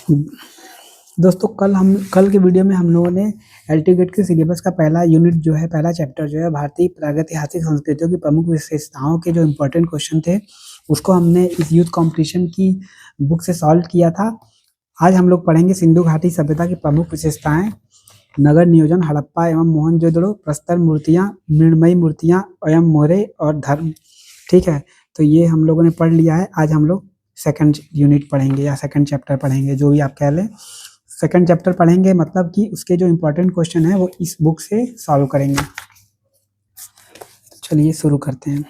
दोस्तों कल के वीडियो में हम लोगों ने एलटीगेट के सिलेबस का पहला यूनिट जो है, पहला चैप्टर जो है, भारतीय प्रागैतिहासिक संस्कृतियों की प्रमुख विशेषताओं के जो इम्पोर्टेंट क्वेश्चन थे उसको हमने इस यूथ कंपटीशन की बुक से सॉल्व किया था। आज हम लोग पढ़ेंगे सिंधु घाटी सभ्यता की प्रमुख विशेषताएं, नगर नियोजन, हड़प्पा एवं मोहनजोदड़ो, प्रस्तर मूर्तियां, मृण्मयी मूर्तियां एवं मोहरे और धर्म। ठीक है, तो ये हम लोगों ने पढ़ लिया है। आज हम लोग सेकंड यूनिट पढ़ेंगे या सेकंड चैप्टर पढ़ेंगे, जो भी आप कह लें। सेकंड चैप्टर पढ़ेंगे मतलब कि उसके जो इम्पोर्टेंट क्वेश्चन है वो इस बुक से सॉल्व करेंगे। चलिए शुरू करते हैं।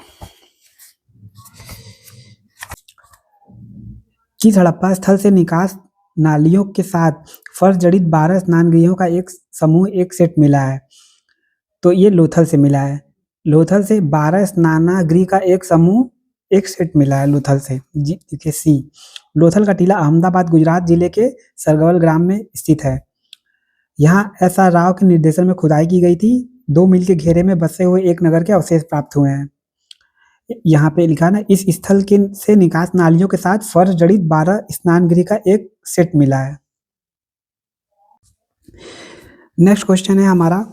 किस हड़प्पा स्थल से निकास नालियों के साथ फर्श जड़ित 12 स्नान गृहों का एक समूह, एक सेट मिला है? तो ये लोथल से मिला है। लोथल से 12 स्नानागृह का एक समूह, एक सेट मिला है लोथल से। जी देखिए सी। लोथल का टीला अहमदाबाद गुजरात जिले के सरगवल ग्राम में स्थित है। यहाँ एस आर राव के निर्देशन में खुदाई की गई थी। 2 मील के घेरे में बसे हुए एक नगर के अवशेष प्राप्त हुए हैं। यहाँ पे लिखा ना, इस स्थल के से निकास नालियों के साथ फर्श जड़ित 12 स्नान गृह का एक सेट मिला है। नेक्स्ट क्वेश्चन है हमारा,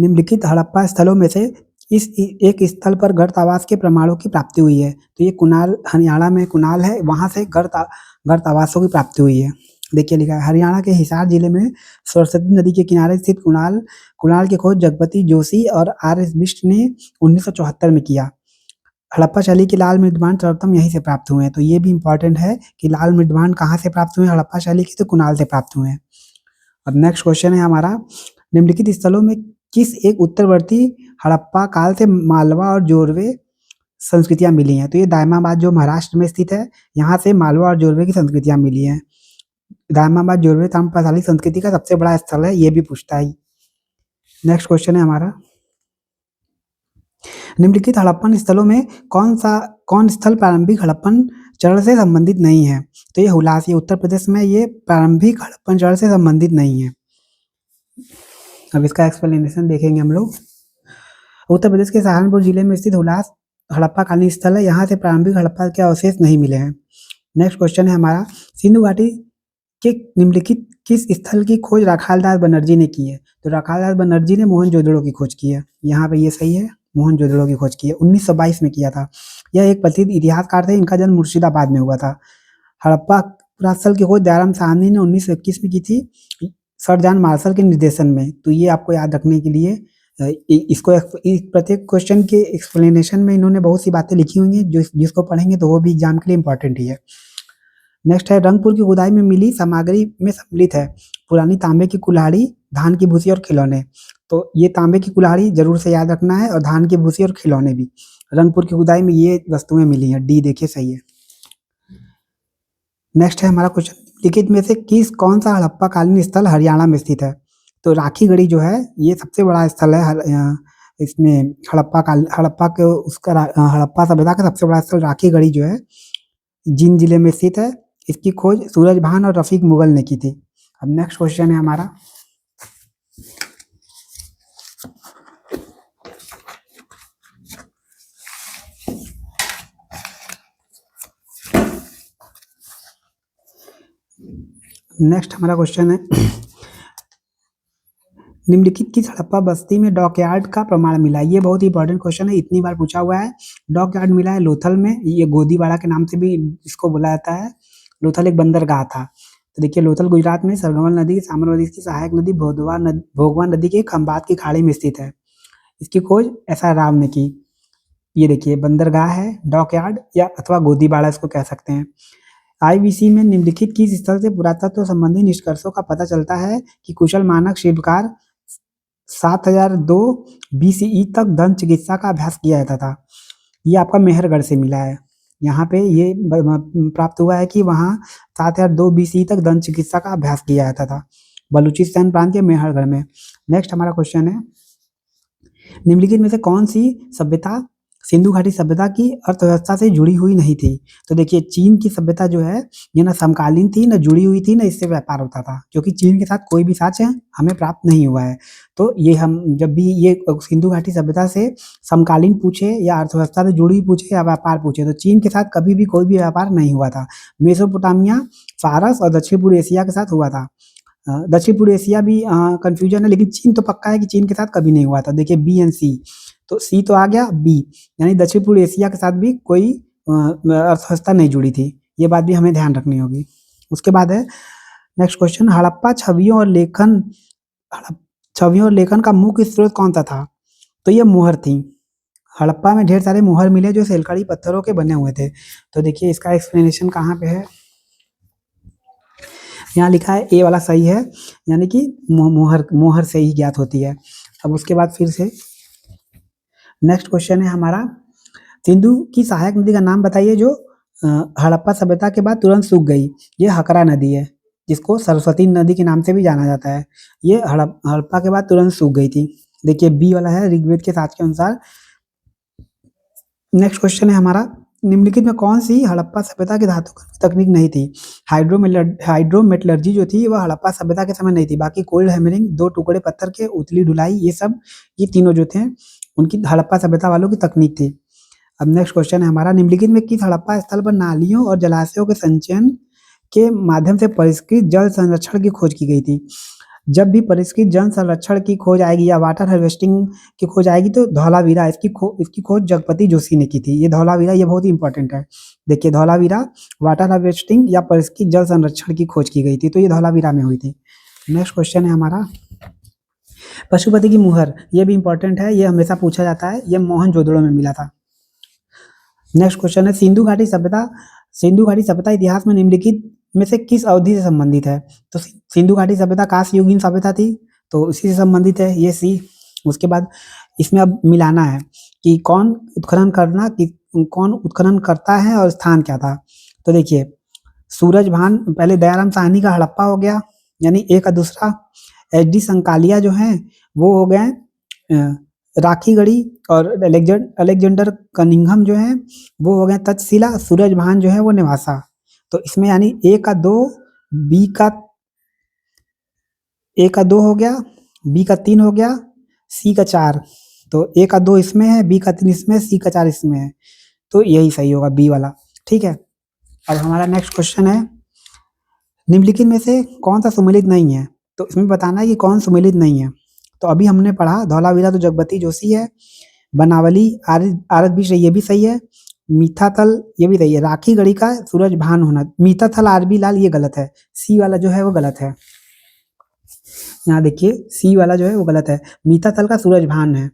निम्नलिखित हड़प्पा स्थलों में से इस एक स्थल पर गर्त आवास के प्रमाणों की प्राप्ति हुई है? तो ये कुनाल, हरियाणा में कुनाल है, वहां से गर्त आवासों की प्राप्ति हुई है। देखिए लिखा है, हरियाणा के हिसार जिले में सरस्वती नदी के किनारे स्थित कुणाल की खोज जगपति जोशी और आर एस बिष्ट ने 1974 में किया। हड़प्पा शैली के लाल मृदभांड सर्वप्रथम यहीं से प्राप्त हुए हैं। तो ये भी इंपॉर्टेंट है कि लाल मृदभांड कहाँ से प्राप्त हुए हैं हड़प्पा शैली के? तो कुणाल से प्राप्त हुए हैं। अब नेक्स्ट क्वेश्चन है हमारा, निम्नलिखित स्थलों में किस एक उत्तरवर्ती हड़प्पा काल से मालवा और जोरवे संस्कृतियां मिली हैं? तो ये दायमाबाद जो महाराष्ट्र में स्थित है, यहाँ से मालवा और जोरवे की संस्कृतियां मिली हैं। दायमाबाद जोरवे ताम्रपाशाली संस्कृति का सबसे बड़ा स्थल है, ये भी पूछता है। नेक्स्ट क्वेश्चन है हमारा, निम्नलिखित हड़प्पन स्थलों में कौन स्थल प्रारंभिक हड़प्पन चरण से संबंधित नहीं है? तो ये हुलास, ये उत्तर प्रदेश में, ये प्रारंभिक हड़प्पन चरण से संबंधित नहीं है। अब इसका एक्सप्लेनेशन देखेंगे हम लोग। उत्तर प्रदेश के सहारनपुर जिले में स्थित हुलास हड़प्पा कालीन स्थल है, यहाँ से प्रारंभिक हड़प्पा के अवशेष नहीं मिले हैं। नेक्स्ट क्वेश्चन है हमारा, सिंधु घाटी के निम्नलिखित किस स्थल की खोज राखालदास बनर्जी ने की है? तो राखालदास बनर्जी ने मोहनजोदड़ो की खोज की है। यहाँ पे ये सही है, मोहनजोदड़ो की खोज की है, 1922 में किया था। यह एक प्रसिद्ध इतिहासकार थे, इनका जन्म मुर्शिदाबाद में हुआ था। हड़प्पा पुरास्थल की खोज दयाराम साहनी ने 1921 में की थी, सर जॉन मार्शल के निर्देशन में। तो ये आपको याद रखने के लिए इसको प्रत्येक क्वेश्चन के एक्सप्लेनेशन में इन्होंने बहुत सी बातें लिखी हुई हैं, जिसको पढ़ेंगे तो वो भी एग्जाम के लिए इंपॉर्टेंट ही है। नेक्स्ट है, रंगपुर की खुदाई में मिली सामग्री में सम्मिलित है पुरानी तांबे की कुल्हाड़ी, धान की भूसी और खिलौने। तो ये तांबे की कुल्हाड़ी जरूर से याद रखना है, और धान की भूसी और खिलौने भी रंगपुर की खुदाई में ये वस्तुएं मिली हैं। डी देखिए सही है। नेक्स्ट है हमारा क्वेश्चन, लिखित में से कौन सा हड़प्पा कालीन स्थल हरियाणा में स्थित है? तो राखीगढ़ी जो है ये सबसे बड़ा स्थल है इसमें हड़प्पा सभ्यता का सबसे बड़ा स्थल राखीगढ़ी जो है जींद जिले में स्थित है। इसकी खोज सूरजभान और रफीक मुगल ने की थी। अब नेक्स्ट क्वेश्चन है हमारा, नेक्स्ट हमारा क्वेश्चन है, निम्नलिखित किस हड़प्पा बस्ती में डॉकयार्ड का प्रमाण मिला? ये बहुत ही इंपॉर्टेंट क्वेश्चन है, इतनी बार पूछा हुआ है। डॉकयार्ड मिला है लोथल में, ये गोदीवाड़ा के नाम से भी इसको बुलाया जाता है। लोथल एक बंदरगाह था। तो देखिए, लोथल गुजरात में सरगवल नदी, साबरमती की सहायक नदी भोगवा नदी के खंबात की खाड़ी में स्थित है। इसकी खोज एस आर राव ने की। ये देखिए बंदरगाह है, डॉकयार्ड या अथवा गोदीवाड़ा इसको कह सकते हैं। आईवीसी में निम्नलिखित किस स्थल से पुरातत्व संबंधी निष्कर्षों का पता चलता है कि कुशल मानक शिल्पकार 7002 BCE तक दंत चिकित्सा का अभ्यास किया जाता था? ये आपका मेहरगढ़ से मिला है। यहाँ पे ये प्राप्त हुआ है कि वहाँ 7002 BCE तक दंत चिकित्सा का अभ्यास किया जाता था, बलूचिस्तान प्रांत के मेहरगढ़ में। नेक्स्ट हमारा क्वेश्चन है, निम्नलिखित में से कौन सी सभ्यता सिंधु घाटी सभ्यता की अर्थव्यवस्था से जुड़ी हुई नहीं थी। तो देखिए चीन की सभ्यता जो है ये ना समकालीन थी, ना जुड़ी हुई थी, ना इससे व्यापार होता था, क्योंकि चीन के साथ कोई भी साक्ष्य हमें प्राप्त नहीं हुआ है। तो ये हम जब भी ये सिंधु घाटी सभ्यता से समकालीन पूछे या अर्थव्यवस्था से जुड़ी पूछे या व्यापार पूछे, तो चीन के साथ कभी भी कोई भी व्यापार नहीं हुआ था। मेसोपोटामिया, फारस और दक्षिण पूर्व एशिया के साथ हुआ था। दक्षिण पूर्व एशिया भी कंफ्यूजन है, लेकिन चीन तो पक्का है कि चीन के साथ कभी नहीं हुआ था। देखिए बी एंड सी, तो सी तो आ गया, बी यानी दक्षिण पूर्व एशिया के साथ भी कोई अर्थव्यवस्था नहीं जुड़ी थी। ये बात भी हमें ध्यान रखनी होगी। उसके बाद है नेक्स्ट क्वेश्चन, हड़प्पा छवियों और लेखन का मुख्य स्रोत कौन सा था? तो ये मोहर थी। हड़प्पा में ढेर सारे मोहर मिले जो सेलकड़ी पत्थरों के बने हुए थे। तो देखिए इसका एक्सप्लेनेशन कहाँ पे है, यहाँ लिखा है ए वाला सही है, यानी कि मोहर से ही ज्ञात होती है। अब उसके बाद फिर से नेक्स्ट क्वेश्चन है हमारा, सिंधु की सहायक नदी का नाम बताइए जो हड़प्पा सभ्यता के बाद तुरंत सूख गई। ये हकरा नदी है, जिसको सरस्वती नदी के नाम से भी जाना जाता है। ये हड़प्पा के बाद तुरंत सूख गई थी। देखिए बी वाला है ऋग्वेद के साक्ष्य के अनुसार। नेक्स्ट क्वेश्चन है हमारा, निम्नलिखित में कौन सी हड़प्पा सभ्यता की धातु तकनीक नहीं थी? हाइड्रोमेटलर्जी जो थी वह हड़प्पा सभ्यता के समय नहीं थी। बाकी कोल्ड हैमरिंग, दो टुकड़े पत्थर के, उथली ढुलाई, ये सब ये तीनों जो थे उनकी हड़प्पा सभ्यता वालों की तकनीक थी। अब नेक्स्ट क्वेश्चन है हमारा, निम्नलिखित में किस हड़प्पा स्थल पर नालियों और जलाशयों के संचयन के माध्यम से परिष्कृत जल संरक्षण की खोज की गई थी? जब भी परिष्कृत जल संरक्षण की खोज आएगी या वाटर हार्वेस्टिंग की खोज आएगी तो धौलावीरा, इसकी खोज जगपति जोशी ने की थी। ये धौलावीरा ये बहुत ही इंपॉर्टेंट है। देखिए धौलावीरा वाटर हार्वेस्टिंग या परिष्कृत जल संरक्षण की खोज की गई थी, तो ये धौलावीरा में हुई थी। नेक्स्ट क्वेश्चन है हमारा, पशुपति की मुहर, ये भी इंपॉर्टेंट है, ये हमेशा पूछा जाता है, ये मोहनजोदड़ो में मिला था। नेक्स्ट क्वेश्चन है, सिंधु घाटी सभ्यता इतिहास में निम्नलिखित में से किस अवधि से संबंधित है? तो सिंधु घाटी सभ्यता कांस्य युगीन सभ्यता थी, तो इसी से संबंधित है, ये सी। उसके बाद इसमें अब मिलाना है कि कौन उत्खनन करता है और स्थान क्या था। तो देखिए सूरजभान, पहले दयाराम साहनी का हड़प्पा हो गया, यानी एक का दूसरा। एच डी संकालिया जो है वो हो गए राखीगढ़ी, और अलेक्जेंडर कनिंघम जो है वो हो गए तक्षशिला, सूरजभान जो है वो नेवासा। तो इसमें यानी ए का 2, बी का हो गया, बी का 3 हो गया, सी का 4। तो ए का 2 इसमें है, बी का 3 इसमें, सी का 4 इसमें है, तो यही सही होगा बी वाला। ठीक है, अब हमारा नेक्स्ट क्वेश्चन है, निम्नलिखित में से कौन सा सुमेलित नहीं है? तो इसमें बताना है कि कौन सुमेलित नहीं है। तो अभी हमने पढ़ा धौलावीरा तो जगपति जोशी है, बनावली आरत बीच ये भी सही है, मीठाथल ये भी सही है, राखीगढ़ी का सूरजभान होना, मीठाथल आरबी लाल ये गलत है, सी वाला जो है वो गलत है। यहाँ देखिए सी वाला जो है वो गलत है, मीठाथल का सूरजभान है।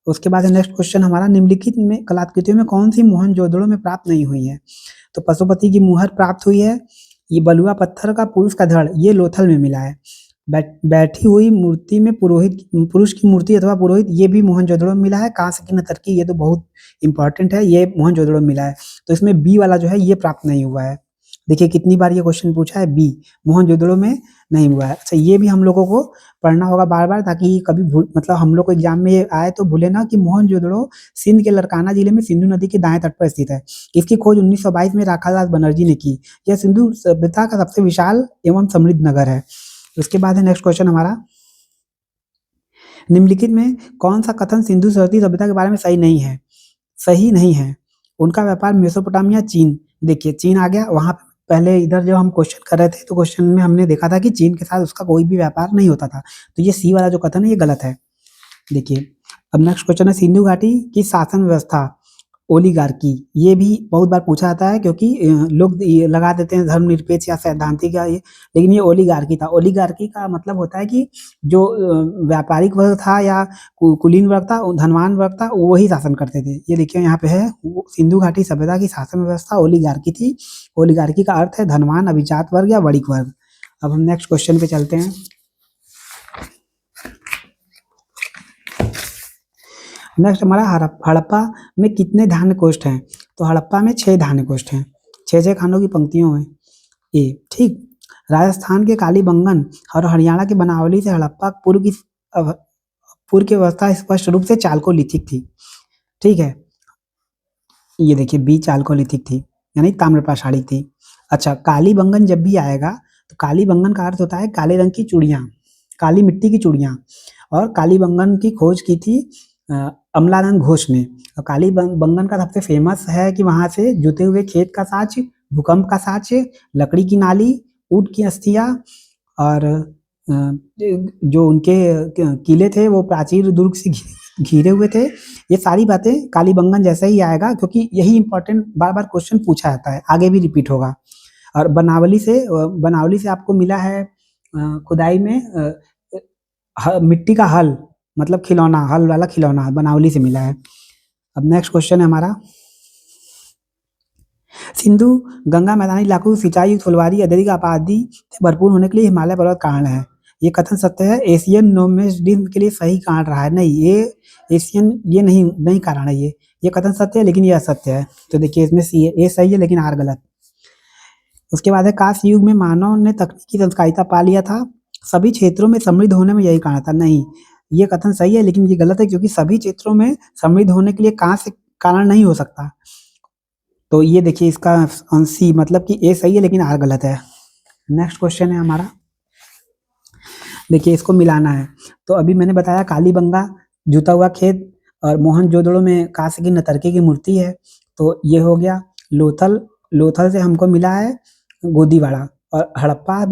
उसके बाद नेक्स्ट क्वेश्चन हमारा, निम्नलिखित में कलाकृतियों में कौन सी मोहनजोदड़ो में प्राप्त नहीं हुई है? तो पशुपति की मुहर प्राप्त हुई है, ये बलुआ पत्थर का पुरुष का धड़ ये लोथल में मिला है, बैठी हुई मूर्ति में पुरुष की मूर्ति अथवा पुरोहित ये भी मोहनजोदड़ो में मिला है, कांस्य की नतर्की ये तो बहुत इंपॉर्टेंट है, ये मोहनजोदड़ो में मिला है। तो इसमें बी वाला जो है ये प्राप्त नहीं हुआ है। देखिए कितनी बार ये क्वेश्चन पूछा है, बी मोहनजोदड़ो में नहीं हुआ है। अच्छा ये भी हम लोगों को पढ़ना होगा बार बार, ताकि कभी मतलब हम लोग को एग्जाम में ये आए तो भूले ना कि मोहनजोदड़ो सिंध के लड़काना जिले में सिंधु नदी के दाएं तट पर स्थित है। इसकी खोज 1922 में राखादास बनर्जी ने की। यह सिंधु सभ्यता का सबसे विशाल एवं समृद्ध नगर है। उसके बाद है नेक्स्ट क्वेश्चन हमारा, निम्नलिखित में कौन सा कथन सिंधु सरस्वती सभ्यता के बारे में सही नहीं है? उनका व्यापार मेसोपोटामिया चीन, देखिए चीन आ गया, वहां पहले इधर जब हम क्वेश्चन कर रहे थे तो क्वेश्चन में हमने देखा था कि चीन के साथ उसका कोई भी व्यापार नहीं होता था, तो ये सी वाला जो कथन है ये गलत है। देखिए अब नेक्स्ट क्वेश्चन है, सिंधु घाटी की शासन व्यवस्था ओलिगार्की, ये भी बहुत बार पूछा जाता है, क्योंकि लोग ये लगा देते हैं धर्मनिरपेक्ष या सैद्धांतिक या ये, लेकिन ये ओलिगार्की था। ओलिगार्की का मतलब होता है कि जो व्यापारिक वर्ग था या कुलीन वर्ग था, धनवान वर्ग था, वही शासन करते थे। ये देखिए यहाँ पे है, सिंधु घाटी सभ्यता की शासन व्यवस्था ओलिगार्की थी। ओलिगार्की का अर्थ है धनवान, अभिजात वर्ग या वणिक वर्ग। अब हम नेक्स्ट क्वेश्चन पे चलते हैं। नेक्स्ट हमारा हड़प्पा में कितने धान्य कोष्ठ हैं? तो हड़प्पा में 6 धान्य कोष्ठ हैं, 6 खानों की पंक्तियों में ए। ठीक, राजस्थान के कालीबंगन और हरियाणा के बनावली से हड़प्पा पूर्व की व्यवस्था स्पष्ट रूप से चालकोलिथिक थी। ठीक है, ये देखिए बी चाल्कोलिथिक थी, यानी ताम्रपाषाणी थी। अच्छा, कालीबंगन जब भी आएगा तो कालीबंगन का अर्थ होता है काले रंग की चूड़ियाँ, काली मिट्टी की चूड़ियाँ। और कालीबंगन की खोज की थी अमलानंद घोष ने। और कालीबंगन का सबसे फेमस है कि वहाँ से जुते हुए खेत का साँच, भूकंप का साँच, लकड़ी की नाली, ऊँट की अस्थियाँ और जो उनके किले थे वो प्राचीर दुर्ग से घिरे हुए थे। ये सारी बातें कालीबंगन जैसा ही आएगा, क्योंकि यही इंपॉर्टेंट बार बार क्वेश्चन पूछा जाता है, आगे भी रिपीट होगा। और बनावली से आपको मिला है खुदाई में मिट्टी का हल, मतलब खिलौना, हल वाला खिलौना बनावली से मिला है। अब नेक्स्ट क्वेश्चन है हमारा, सिंधु गंगा मैदानी इलाकों की सिंचाई युक्त फुलवारी अत्यधिक आबादी से भरपूर होने के लिए हिमालय पर्वत कारण है। ये कथन सत्य है। एशियन नोमेड्स के लिए सही कारण रहा है। नहीं, ये एशियन ये नहीं कारण है। ये कथन सत्य है, लेकिन ये असत्य है। तो देखिए इसमें सी है, ए सही है लेकिन आर गलत। उसके बाद है, कांस्य युग में मानव ने तकनीकी संस्कारिता पा लिया था, सभी क्षेत्रों में समृद्ध होने में यही कारण था। नहीं, ये कथन सही है लेकिन ये गलत है, क्योंकि सभी क्षेत्रों में समृद्ध होने के लिए कांस्य कारण नहीं हो सकता। तो ये देखिए इसका सी, मतलब कि ए सही है लेकिन आर गलत है। नेक्स्ट क्वेश्चन है हमारा, देखिए इसको मिलाना है। तो अभी मैंने बताया कालीबंगा, जुता हुआ खेत और मोहनजोदड़ो में कांस्य की नतर्के की मूर्ति है, तो ये हो गया। लोथल, लोथल से हमको मिला है गोदीवाड़ा। और हड़प्पा,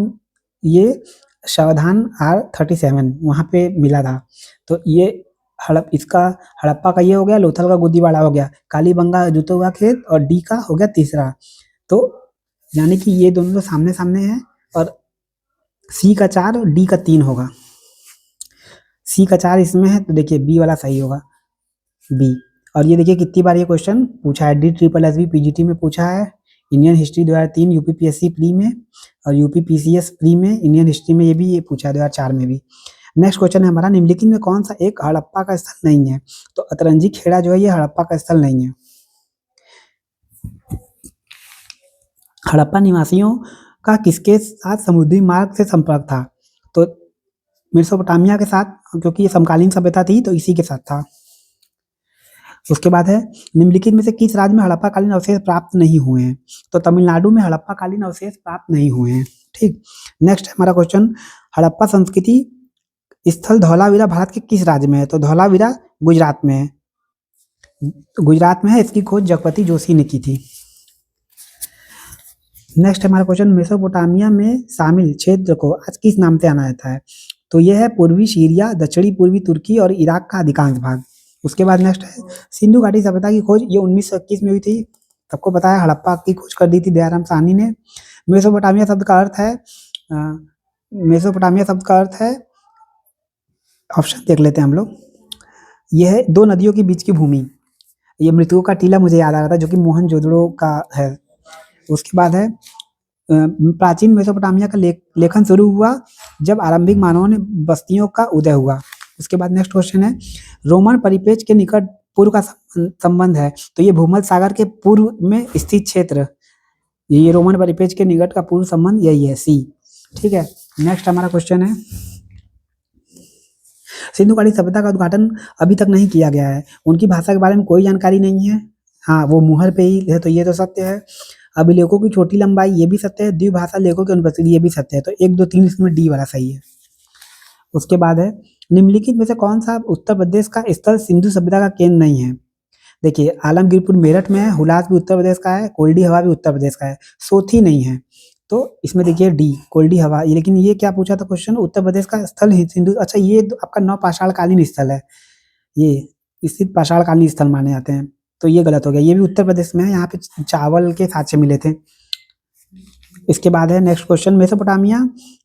ये सावधान R37 वहाँ पे मिला था। तो ये इसका हड़प्पा का ये हो गया, लोथल का गोदीवाड़ा हो गया, कालीबंगा जुता हुआ खेत और डी का हो गया तीसरा। तो यानी कि ये दोनों तो सामने सामने हैं, और सी का 4 और डी का 3 होगा। सी का 4 इसमें है, तो देखिए बी वाला सही होगा, बी। और ये देखिए कितनी बार ये क्वेश्चन पूछा है, DSSB पीजीटी में पूछा है, इंडियन हिस्ट्री 2003 यूपीपीएससी प्री में, और यूपीपीसीएस प्री में इंडियन हिस्ट्री में ये भी ये पूछा है 2004 में भी। नेक्स्ट क्वेश्चन है हमारा, निम्नलिखित में कौन सा एक हड़प्पा का स्थल नहीं है? तो अतरंजी खेड़ा जो है ये हड़प्पा का स्थल नहीं है। हड़प्पा निवासियों का किसके साथ समुद्री मार्ग से संपर्क था? तो मेसोपोटामिया के साथ, क्योंकि ये समकालीन सभ्यता थी तो इसी के साथ था। उसके बाद है, निम्नलिखित में से किस राज्य में हड़प्पा कालीन अवशेष प्राप्त नहीं हुए हैं? तो तमिलनाडु में हड़प्पा कालीन अवशेष प्राप्त नहीं हुए हैं। ठीक, नेक्स्ट हमारा क्वेश्चन, हड़प्पा संस्कृति स्थल धौलावीरा भारत के किस राज्य में है? तो धौलावीरा गुजरात में है, गुजरात में है। इसकी खोज जगपति जोशी ने की थी। नेक्स्ट हमारा क्वेश्चन, मेसोपोटामिया में शामिल क्षेत्र को आज किस नाम से जाना जाता है? तो यह है पूर्वी सीरिया, दक्षिणी पूर्वी तुर्की और इराक का अधिकांश भाग। उसके बाद नेक्स्ट है, सिंधु घाटी सभ्यता की खोज ये 1921 में हुई थी। सबको पता है, हड़प्पा की खोज कर दी थी दयाराम साहनी ने। मेसोपोटामिया शब्द का अर्थ है, मेसोपोटामिया शब्द का अर्थ है, ऑप्शन देख लेते हैं हम लोग। यह है 2 नदियों के बीच की भूमि। ये मृतकों का टीला मुझे याद आ रहा था, जो कि मोहनजोदड़ो का है। उसके बाद है, प्राचीन मेसोपोटामिया का लेखन शुरू हुआ जब आरंभिक मानवों ने बस्तियों का उदय हुआ। उसके बाद नेक्स्ट क्वेश्चन है, रोमन परिपेक्ष के निकट पूर्व का संबंध है। तो ये भूमध्य सागर के पूर्व में स्थित क्षेत्र, ये रोमन परिपेक्ष के निकट का पूर्व संबंध यही है, सी। ठीक है, नेक्स्ट हमारा क्वेश्चन है, सिंधु घाटी सभ्यता का उद्घाटन अभी तक नहीं किया गया है, उनकी भाषा के बारे में कोई जानकारी नहीं है। हाँ, वो मुहर पे ही है, तो ये तो सत्य है। अभिलेखों की छोटी लंबाई, ये भी सत्य है। द्विभाषा लेखों की अनुपस्थिति, ये भी सत्य है। तो 1, 2, 3 इसमें डी वाला सही है। उसके बाद है, निम्नलिखित में से कौन सा उत्तर प्रदेश का स्थल सिंधु सभ्यता का केंद्र नहीं है? देखिए, आलमगीरपुर मेरठ में है, हुलास भी उत्तर प्रदेश का है, कोल्डी हवा भी उत्तर प्रदेश का है, सोथी नहीं है। तो इसमें देखिए डी, कोल्डी हवा। लेकिन ये क्या पूछा था क्वेश्चन, उत्तर प्रदेश का स्थल सिंधु, अच्छा ये आपका नवपाषाणकालीन स्थल है, ये स्थित पाषाणकालीन स्थल माने जाते हैं। तो ये गलत हो गया, ये भी उत्तर प्रदेश में है, यहाँ पे चावल के साक्ष्य मिले थे। इसके बाद है नेक्स्ट क्वेश्चन, मेसोपोटामिया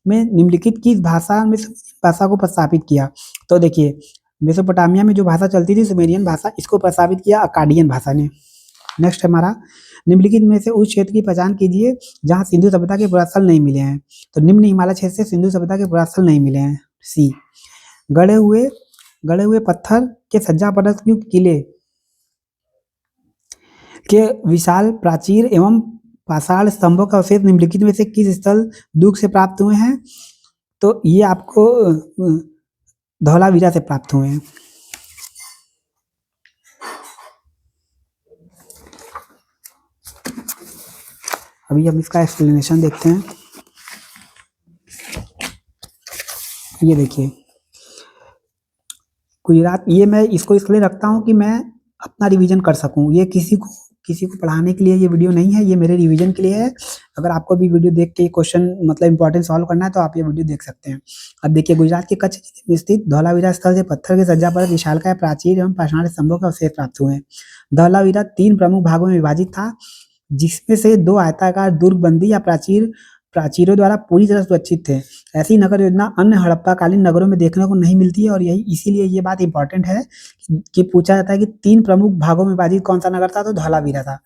में निम्नलिखित किस भाषा को प्रस्तावित किया? तो देखिए, मेसोपोटामिया में जो भाषा चलती थी सुमेरियन भाषा, इसको प्रस्तावित किया अकाडियन भाषा ने। नेक्स्ट हमारा, निम्नलिखित में से उस क्षेत्र की पहचान कीजिए जहाँ सिंधु सभ्यता के पुरास्थल नहीं मिले हैं। तो निम्न हिमालय क्षेत्र से सिंधु सभ्यता के पुरास्थल नहीं मिले हैं, सी। गढ़े हुए पत्थर के सज्जा परत युक्त किले के विशाल प्राचीर एवं पाषाण स्तंभों का अवशेष निम्नलिखित में से किस स्थल दुर्ग से प्राप्त हुए हैं? तो ये आपको धौलावीरा से प्राप्त हुए हैं। अभी हम इसका एक्सप्लेनेशन देखते हैं। ये देखिए गुजरात, ये मैं इसको इसलिए रखता हूँ कि मैं अपना रिवीजन कर सकूँ। ये किसी को पढ़ाने के लिए ये वीडियो नहीं है, ये मेरे रिवीजन के लिए है। अगर आपको भी वीडियो देख के क्वेश्चन मतलब इंपॉर्टेंट सॉल्व करना है तो आप ये वीडियो देख सकते हैं। अब देखिए गुजरात के कच्छ जिले में स्थित धौलावीरा स्थल से पत्थर की सज्जा पर विशालकाय प्राचीर एवं पाषाण स्तंभों के अवशेष प्राप्त हुए हैं। धौलावीरा 3 प्रमुख भागों में विभाजित था, जिसमें से 2 आयताकार दुर्गबंदी या प्राचीरों द्वारा पूरी तरह सुरक्षित थे। ऐसी नगर योजना अन्य हड़प्पा कालीन नगरों में देखने को नहीं मिलती है और यही इसीलिए ये बात इंपॉर्टेंट है कि पूछा जाता है कि 3 प्रमुख भागों में विभाजित कौन सा नगर था, तो धौलावीरा था।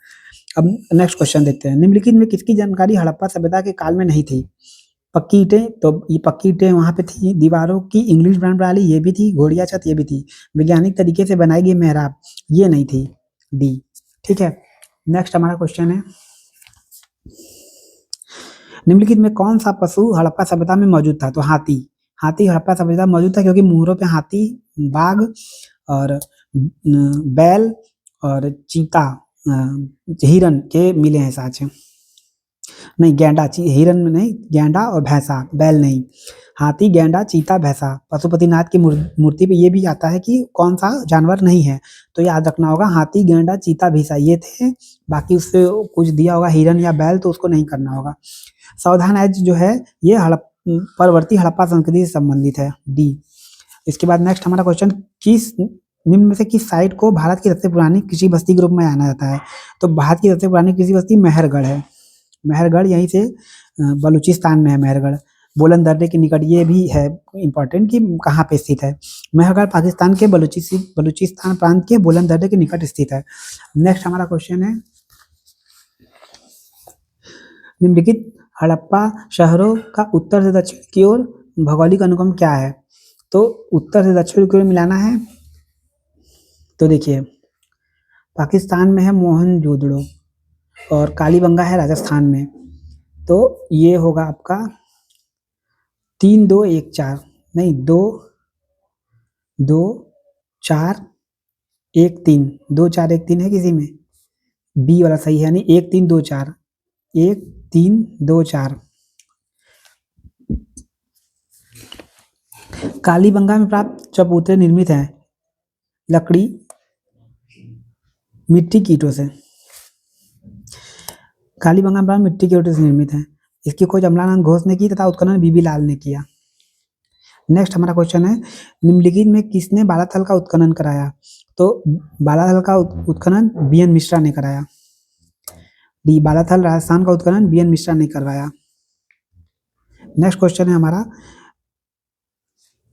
अब नेक्स्ट क्वेश्चन देखते हैं। निम्नलिखित में किसकी जानकारी हड़प्पा सभ्यता के काल में नहीं थी? पक्की ईंटें, तो ये पक्की ईंटें वहां पे थी। दीवारों की इंग्लिश ब्रांड प्रणाली ये भी थी। घोड़िया छत ये भी थी। वैज्ञानिक तरीके से बनाई गई मेहराब ये नहीं थी, डी। ठीक है, नेक्स्ट हमारा क्वेश्चन है, निम्नलिखित में कौन सा पशु हड़प्पा सभ्यता में मौजूद था? तो हाथी। हाथी हड़प्पा सभ्यता में मौजूद था क्योंकि मुहरों पे हाथी, बाघ और बैल और चीता, हिरन के मिले हैं साक्ष। नहीं, गैंडा, हिरन में नहीं, गैंडा और भैंसा, बैल नहीं। हाथी, गैंडा, चीता, भैंसा। पशुपतिनाथ की मूर्ति पे ये भी आता है कि कौन सा जानवर नहीं है, तो याद रखना होगा हाथी, गैंडा, चीता, भैंसा ये थे। बाकी उससे कुछ दिया होगा हिरन या बैल, तो उसको नहीं करना होगा। सावधान एज जो है ये परवर्ती हड़प्पा संस्कृति से संबंधित है, डी। इसके बाद नेक्स्ट हमारा क्वेश्चन, किस निम्न में से किस साइट को भारत की सबसे पुरानी कृषि बस्ती के रूप में जाना जाता है? तो भारत की सबसे पुरानी कृषि बस्ती मेहरगढ़ है। मेहरगढ़ यहीं से बलूचिस्तान में है मेहरगढ़, बोलन दर्रे के निकट। ये भी है इंपॉर्टेंट कि कहाँ पे स्थित है। मेहरगढ़ पाकिस्तान के बलूचिस्तान प्रांत के बोलन दर्रे के निकट स्थित है। नेक्स्ट हमारा क्वेश्चन है, निम्नलिखित हड़प्पा शहरों का उत्तर से दक्षिण की ओर भौगोलिक अनुक्रम क्या है? तो उत्तर से दक्षिण की ओर मिलाना है। तो देखिए पाकिस्तान में है मोहनजोदड़ो और कालीबंगा है राजस्थान में, तो ये होगा आपका 3 2 1 4, नहीं 2 2 4 1 3, 2 4 1 3 है किसी में? बी वाला सही है, नहीं 1 3 2 4, 1 3 2 4। कालीबंगा में प्राप्त चबूतरे निर्मित हैं लकड़ी, मिट्टी की ईंटों से। कालीबंगा में प्राप्त मिट्टी की ईंटों से निर्मित है। इसकी खोज अमलानंद घोष ने की तथा उत्खनन बीबी लाल ने किया। नेक्स्ट हमारा क्वेश्चन है, निम्नलिखित में किसने बालाथल का उत्खनन कराया? तो बालाथल का उत्खनन बी.एन. मिश्रा ने कराया, डी। बालाथल राजस्थान का उत्खनन बी.एन. मिश्रा ने करवाया। नेक्स्ट क्वेश्चन है हमारा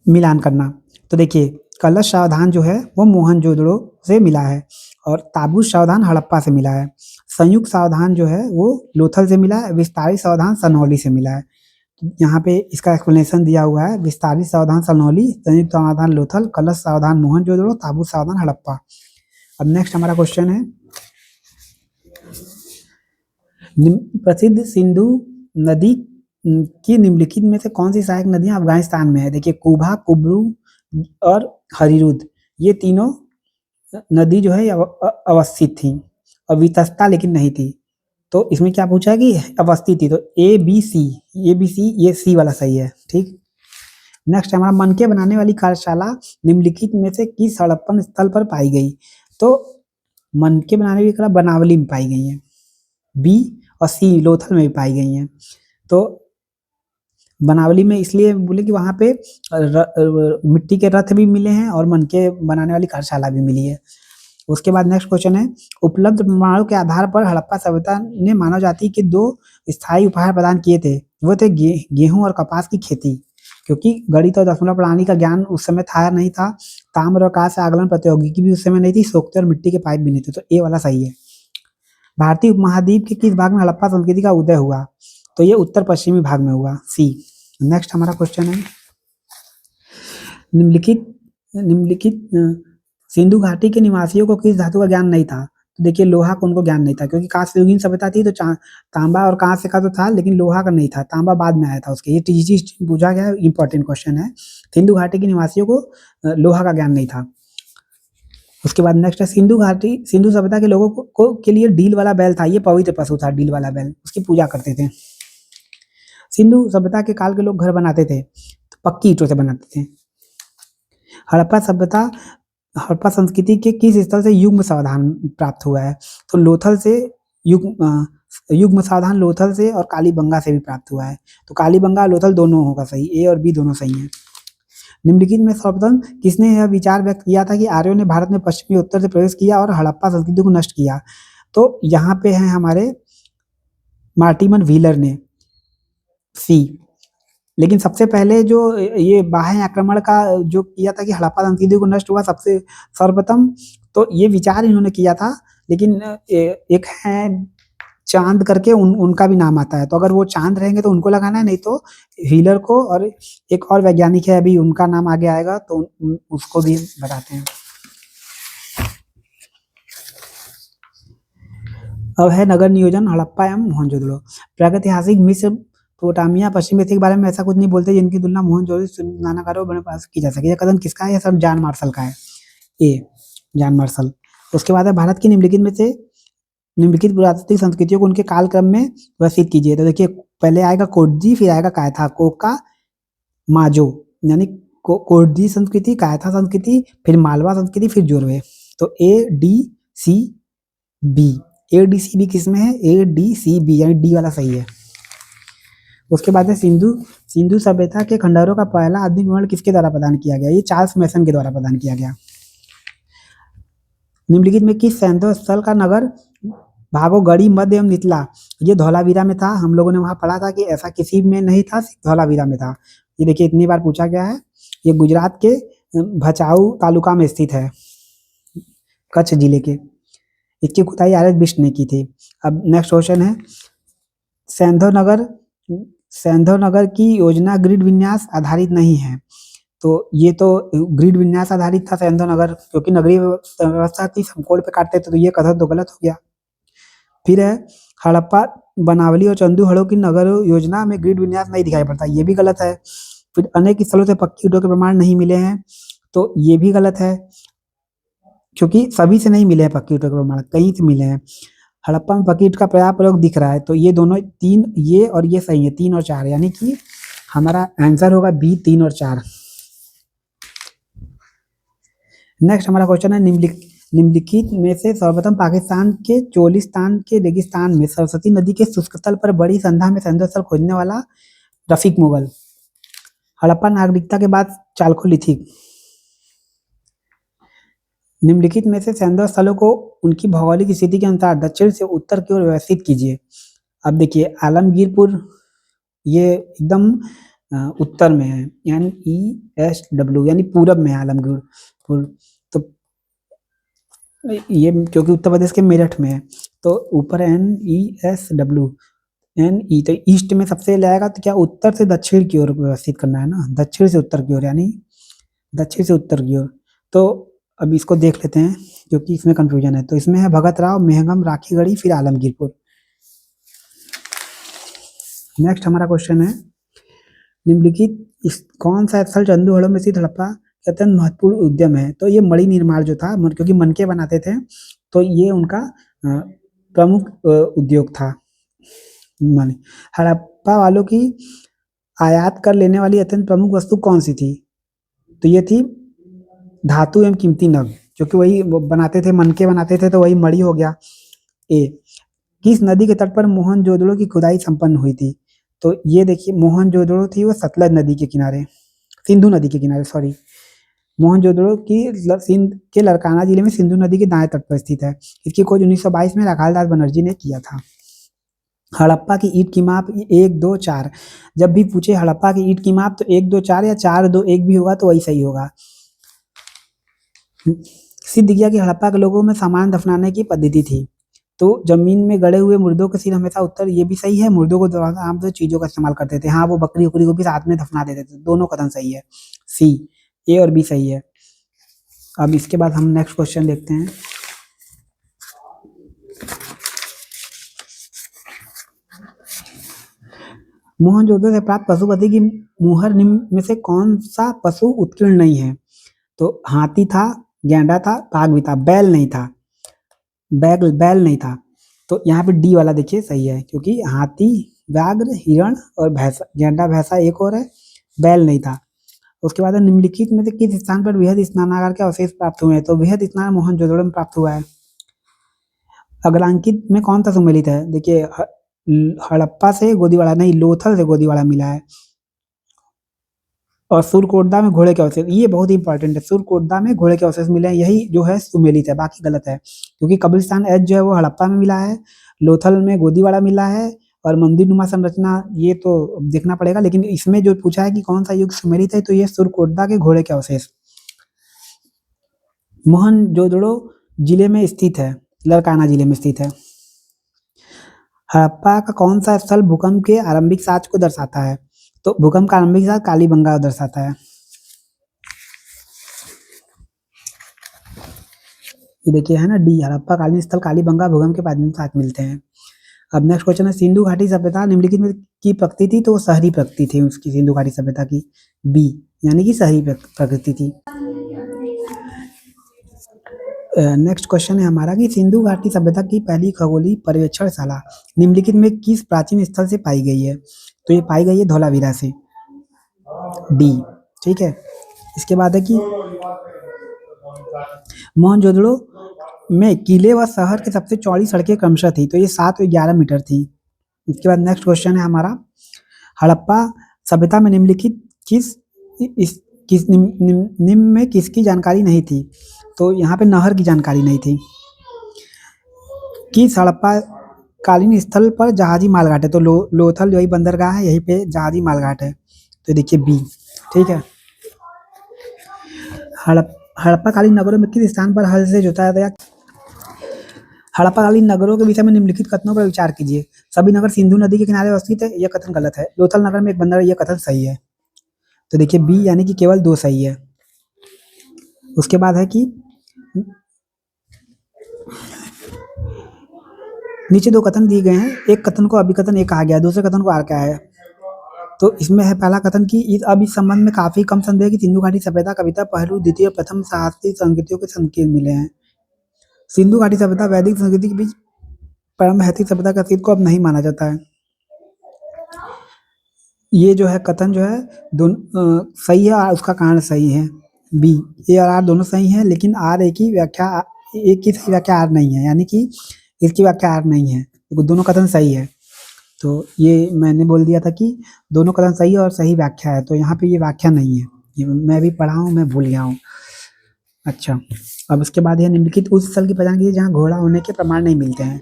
मिलान करना। तो देखिए कलश सावधान जो है वो मोहनजोदड़ो से मिला है और ताबूत सावधान हड़प्पा से मिला है। संयुक्त सावधान जो है वो लोथल से मिला है। विस्तारित सावधान सनौली से मिला है। यहाँ पे इसका एक्सप्लेनेशन दिया हुआ है, विस्तारित सावधान सनौली, संयुक्त सावधान लोथल, कलश सावधान मोहनजोदड़ो, ताबूत सावधान हड़प्पा। अब नेक्स्ट हमारा क्वेश्चन है, प्रसिद्ध सिंधु नदी की निम्नलिखित में से कौन सी सहायक नदियां अफगानिस्तान में है? देखिए कुबा, कुब्रू और हरिरुद, ये तीनों नदी जो है अवस्थित थी और वितस्ता लेकिन नहीं थी। तो इसमें क्या पूछा है कि अवस्थित थी, तो ए बी सी, ये सी वाला सही है। ठीक, नेक्स्ट हमारा मनके बनाने वाली कार्यशाला निम्नलिखित में से किस हड़प्पन स्थल पर पाई गई? तो मनके बनाने वाली कला बनावली में पाई गई है, बी और सी लोथल में भी पाई गई हैं। तो बनावली में इसलिए बोले कि वहाँ पे मिट्टी के रथ भी मिले हैं और मनके बनाने वाली कार्यशाला भी मिली है। उसके बाद नेक्स्ट क्वेश्चन है, उपलब्ध प्रमाणों के आधार पर हड़प्पा सभ्यता ने मानव जाति के 2 स्थायी उपहार प्रदान किए थे। वो थे गेहूं और कपास की खेती, क्योंकि गणित और दशमलव प्रणाली का ज्ञान उस समय था नहीं था। ताम्र और कांस्य से आगलन प्रौद्योगिकी भी उस समय नहीं थी। सोख्ते और मिट्टी के पाइप भी नहीं थे, तो ए वाला सही है। भारतीय उपमहाद्वीप के किस भाग में हड़प्पा संस्कृति का उदय हुआ? तो ये उत्तर पश्चिमी भाग में हुआ, सी। नेक्स्ट हमारा क्वेश्चन है, निम्नलिखित सिंधु घाटी के निवासियों को किस धातु का ज्ञान नहीं था? तो देखिए लोहा का उनको ज्ञान नहीं था, क्योंकि कांस्ययुगीन सभ्यता थी तो तांबा और कांस्य का तो था, लेकिन लोहा का नहीं था। तांबा बाद में आया था उसके। ये चीज पूछा गया, इंपॉर्टेंट क्वेश्चन है। सिंधु घाटी के निवासियों को लोहा का ज्ञान नहीं था। उसके बाद नेक्स्ट है सिंधु घाटी, सिंधु सभ्यता के लोगों को के लिए डील वाला बैल था, ये पवित्र पशु था डील वाला बैल, उसकी पूजा करते थे। सिंधु सभ्यता के काल के लोग घर बनाते थे तो पक्की ईंटों से बनाते थे। हड़प्पा सभ्यता, हड़प्पा संस्कृति के किस स्थल से युग्म सावधान प्राप्त हुआ है? तो लोथल से युग्म सावधान लोथल से और कालीबंगा से भी प्राप्त हुआ है। तो कालीबंगा लोथल दोनों होगा सही, ए और बी दोनों सही हैं। निम्नलिखित में सर्वप्रथम किसने यह विचार व्यक्त किया था कि आर्यों ने भारत में पश्चिमी उत्तर से प्रवेश किया और हड़प्पा संस्कृति को नष्ट किया? तो यहाँ पे हैं हमारे मार्टिमन व्हीलर ने, सी। लेकिन सबसे पहले जो ये बाह्य आक्रमण का जो किया था कि हड़प्पा संस्कृति को नष्ट हुआ सबसे सर्वप्रथम, तो ये विचार इन्होंने किया था। लेकिन एक है चांद करके, उनका भी नाम आता है, तो अगर वो चांद रहेंगे तो उनको लगाना है, नहीं तो व्हीलर को। और एक और वैज्ञानिक है, अभी उनका नाम आगे आएगा तो उसको भी बताते हैं। अब है नगर नियोजन हड़प्पा एवं मोहनजोदड़ो। प्रागैतिहासिक मिस्र मेसोपोटामिया पश्चिम एशिया के बारे में ऐसा कुछ नहीं बोलते जिनकी तुलना मोहनजोदड़ो से नानाकारों बने पास की जा सके। यह कथन किसका है? सब जॉन मार्शल का है, ए जॉन मार्शल। उसके बाद है भारत की निम्नलिखित में से निम्नलिखित पुरातात्विक संस्कृतियों को उनके कालक्रम में व्यवस्थित कीजिए। तो देखिए पहले आएगा कोटजी, फिर आएगा कायथा, कोका, माजो, यानी कोटजी संस्कृति, कायथा संस्कृति, फिर मालवा संस्कृति, फिर जोरवे। तो A D C B, A D C B किस में है? ए डी सी बी, यानी डी वाला सही है। उसके बाद है सिंधु सभ्यता के खंडहरों का पहला आधुनिक विवरण किसके द्वारा प्रदान किया गया? ये चार्ल्स मैसन के द्वारा प्रदान किया गया। निम्नलिखित में किस सैंधव स्थल का नगर भागो गढ़ी मध्य एवं निचला? ये धौलावीरा में था। हम लोगों ने वहां पढ़ा था कि ऐसा किसी में नहीं था, धौलावीरा में था। ये देखिए इतनी बार पूछा गया है। ये गुजरात के भचाऊ तालुका में स्थित है, कच्छ जिले के। इसकी खुदाई आर एस बिष्ट ने की थी। अब नेक्स्ट क्वेश्चन है सैंधव नगर की योजना ग्रिड विन्यास आधारित नहीं है। तो ये तो ग्रिड विन्यास आधारित था सैंधव नगर, क्योंकि नगरीय व्यवस्था थी, समकोण पे काटते थे, तो ये कथन तो गलत हो गया। फिर है हड़प्पा, बनावली और चंदूहड़ो की नगर योजना में ग्रिड विन्यास नहीं दिखाई पड़ता, ये भी गलत है। फिर अनेक स्थलों से पक्की ईंटों के प्रमाण नहीं मिले हैं, तो ये भी गलत है, क्योंकि सभी से नहीं मिले हैं पक्की ईंटों के प्रमाण, कहीं से मिले हैं। हड़प्पा में पक्की ईंट का पर्याप्त प्रयोग दिख रहा है, तो ये दोनों तीन, ये और ये सही है, 3 और 4, यानी कि हमारा आंसर होगा बी, 3 और 4। नेक्स्ट हमारा क्वेश्चन है निम्नलिखित में से सर्वप्रथम पाकिस्तान के चोलिस्तान के रेगिस्तान में सरस्वती नदी के शुष्क तल पर बड़ी संख्या में सैंधव स्थल खोजने वाला रफीक मुगल। हड़प्पा नागरिकता के बाद चालकोलिथिक। निम्नलिखित में से सैंधव स्थलों को उनकी भौगोलिक स्थिति के अनुसार दक्षिण से उत्तर की ओर व्यवस्थित कीजिए। अब देखिए आलमगीरपुर ये एकदम उत्तर में है, NESW, यानी पूरब में है आलमगीरपुर। तो ये क्योंकि उत्तर प्रदेश के मेरठ में है, तो ऊपर NESW, NE, तो ईस्ट में सबसे लाएगा, तो क्या उत्तर से दक्षिण की ओर व्यवस्थित करना है ना, दक्षिण से उत्तर की ओर, यानी दक्षिण से उत्तर की ओर। तो अब इसको देख लेते हैं क्योंकि इसमें कंफ्यूजन है। तो इसमें है भगत राव, मेहगम, राखीगढ़ी, फिर आलमगीरपुर। नेक्स्ट हमारा क्वेश्चन है निम्नलिखित कौन सा स्थल चंदूहड़ो में स्थित हड़प्पा अत्यंत महत्वपूर्ण उद्यम है? तो ये मणि निर्माण जो था, क्योंकि मनके बनाते थे, तो ये उनका प्रमुख उद्योग था मणि। हड़प्पा वालों की आयात कर लेने वाली अत्यंत प्रमुख वस्तु कौन सी थी? तो ये थी धातु एवं कीमती नग, क्योंकि वही बनाते थे, मनके बनाते थे, तो वही मणि हो गया। ए, किस नदी के तट पर मोहनजोदड़ो की खुदाई संपन्न हुई थी? तो ये देखिए मोहनजोदड़ो थी वो सतलज नदी के किनारे, सिंधु नदी के किनारे, सॉरी। मोहनजोदड़ो की सिंध के लड़काना जिले में सिंधु नदी के दाएं तट पर स्थित है। इसकी खोज 1922 में राखालदास बनर्जी ने किया था। हड़प्पा की ईंट की माप 1, 2, 4। जब भी पूछे हड़प्पा की ईंट की माप तो 1, 2, 4 या 4, 2, 1 भी होगा तो वही सही होगा। सिद्ध किया कि हड़प्पा के लोगों में सामान दफनाने की पद्धति थी, तो जमीन में गड़े हुए मुर्दों के सिर हमेशा उत्तर, ये भी सही है। मुर्दों को आमतौर चीजों का इस्तेमाल करते थे, हाँ वो बकरी उकरी को भी साथ में दफना देते थे, दोनों कथन सही है, सी, ए और बी सही है। अब इसके बाद हम नेक्स्ट क्वेश्चन देखते हैं। मोहनजोदड़ो से प्राप्त पशुपति की मुहर निम्न में से कौन सा पशु उत्कीर्ण नहीं है? तो हाथी था, गैंडा था, बाघ भी था, बैल नहीं था, बैल नहीं था। तो यहाँ पे डी वाला देखिए सही है, क्योंकि हाथी, व्याघ्र, हिरण और भैंसा, गैंडा, भैंसा एक और है, बैल नहीं था। उसके बाद निम्नलिखित में से किस स्थान पर बृहद स्नानागार के अवशेष प्राप्त हुए हैं? तो बृहद स्नान मोहनजोदड़ो में प्राप्त हुआ है। अगलांकित में कौन सा सुमेलित है? देखिए हड़प्पा से गोदीवाड़ा नहीं, लोथल से गोदीवाड़ा मिला है। और सुरकोटदा में घोड़े के अवशेष, ये बहुत ही इंपॉर्टेंट है, सुरकोटदा में घोड़े के अवशेष मिले हैं, यही जो है सुमेलित है, बाकी गलत है, क्योंकि कब्रिस्तान एज जो है वो हड़प्पा में मिला है, लोथल में गोदीवाड़ा मिला है, और मंदिर नुमा संरचना ये तो देखना पड़ेगा, लेकिन इसमें जो पूछा है कि कौन सा युग सुमेलित है, तो ये सुरकोटदा के घोड़े के अवशेष। मोहनजोदड़ो जिले में स्थित है, लड़काना जिले में स्थित है। हड़प्पा का कौन सा स्थल भूकंप के आरंभिक साक्ष्य को दर्शाता है? तो भूकंप का आरंभिक साक्ष्य कालीबंगा को दर्शाता है। ये देखिए है ना डी, हड़प्पा कालीन स्थल कालीबंगा भूकंप के प्राचीन साक्ष्य मिलते हैं। अब नेक्स्ट क्वेश्चन है, सिंधु घाटी सभ्यता निम्नलिखित में की प्रकृति थी? तो वो शहरी प्रकृति थी उसकी, सिंधु घाटी सभ्यता की, बी, यानी कि शहरी प्रकृति थी। नेक्स्ट क्वेश्चन है हमारा कि सिंधु घाटी सभ्यता की पहली खगोलीय पर्यवेक्षणशाला निम्नलिखित में किस प्राचीन स्थल से पाई गई है? तो ये पाई गई है धौलावीरा से, डी, ठीक है। इसके बाद है कि मोहनजोदड़ो में किले व शहर की सबसे चौड़ी सड़कें क्रमशः थी, तो ये 7 और 11 मीटर थी। इसके बाद नेक्स्ट क्वेश्चन है हमारा, हड़प्पा सभ्यता में निम्नलिखित किस निम्न में किसकी जानकारी नहीं थी? तो यहाँ पे नहर की जानकारी नहीं थी। किस हड़प्पा कालीन स्थल पर जहाजी मालघाट है? तो लोथल यही बंदरगाह है, यहीं पे जहाजी मालघाट है, तो देखिए बी, ठीक है। हड़प्पा कालीन नगरों में किस स्थान पर हल से जोता गया? हड़प्पा कालीन नगरों के विषय में निम्नलिखित कथनों पर विचार कीजिए। सभी नगर सिंधु नदी के किनारे अवस्थित है, यह कथन गलत है। लोथल नगर में एक बंदर है, यह कथन सही है। तो देखिए बी, यानी कि केवल 2 सही है। उसके बाद है कि नीचे 2 कथन दिए गए हैं, एक कथन को अभिकथन ए कहा गया है, दूसरे कथन को आर कहा है। तो इसमें है पहला कथन कि अब इस संबंध में काफी कम संदेह कि सिंधु घाटी सभ्यता कविता पहलू द्वितीय प्रथम साहसी संस्कृतियों के संकेत मिले हैं। सिंधु घाटी सभ्यता वैदिक संस्कृति के बीच परम हैतिक सभ्यता का अस्तित्व को अब नहीं माना जाता है। ये जो है कथन जो है दोनों सही है, उसका कारण सही है, बी, ए और आर दोनों सही है, लेकिन आर एक ही व्याख्या, एक की सही व्याख्या आर नहीं है, यानी कि इसकी व्याख्या आर नहीं है, दोनों कथन सही है। तो ये मैंने बोल दिया था कि दोनों कथन सही है और सही व्याख्या है, तो यहाँ पे ये व्याख्या नहीं है, ये मैं भी पढ़ा हूँ, मैं भूल गया हूँ। अच्छा, अब उसके बाद यह निम्नलिखित उस स्थल की पहचान कीजिए जहाँ घोड़ा होने के प्रमाण नहीं मिलते हैं।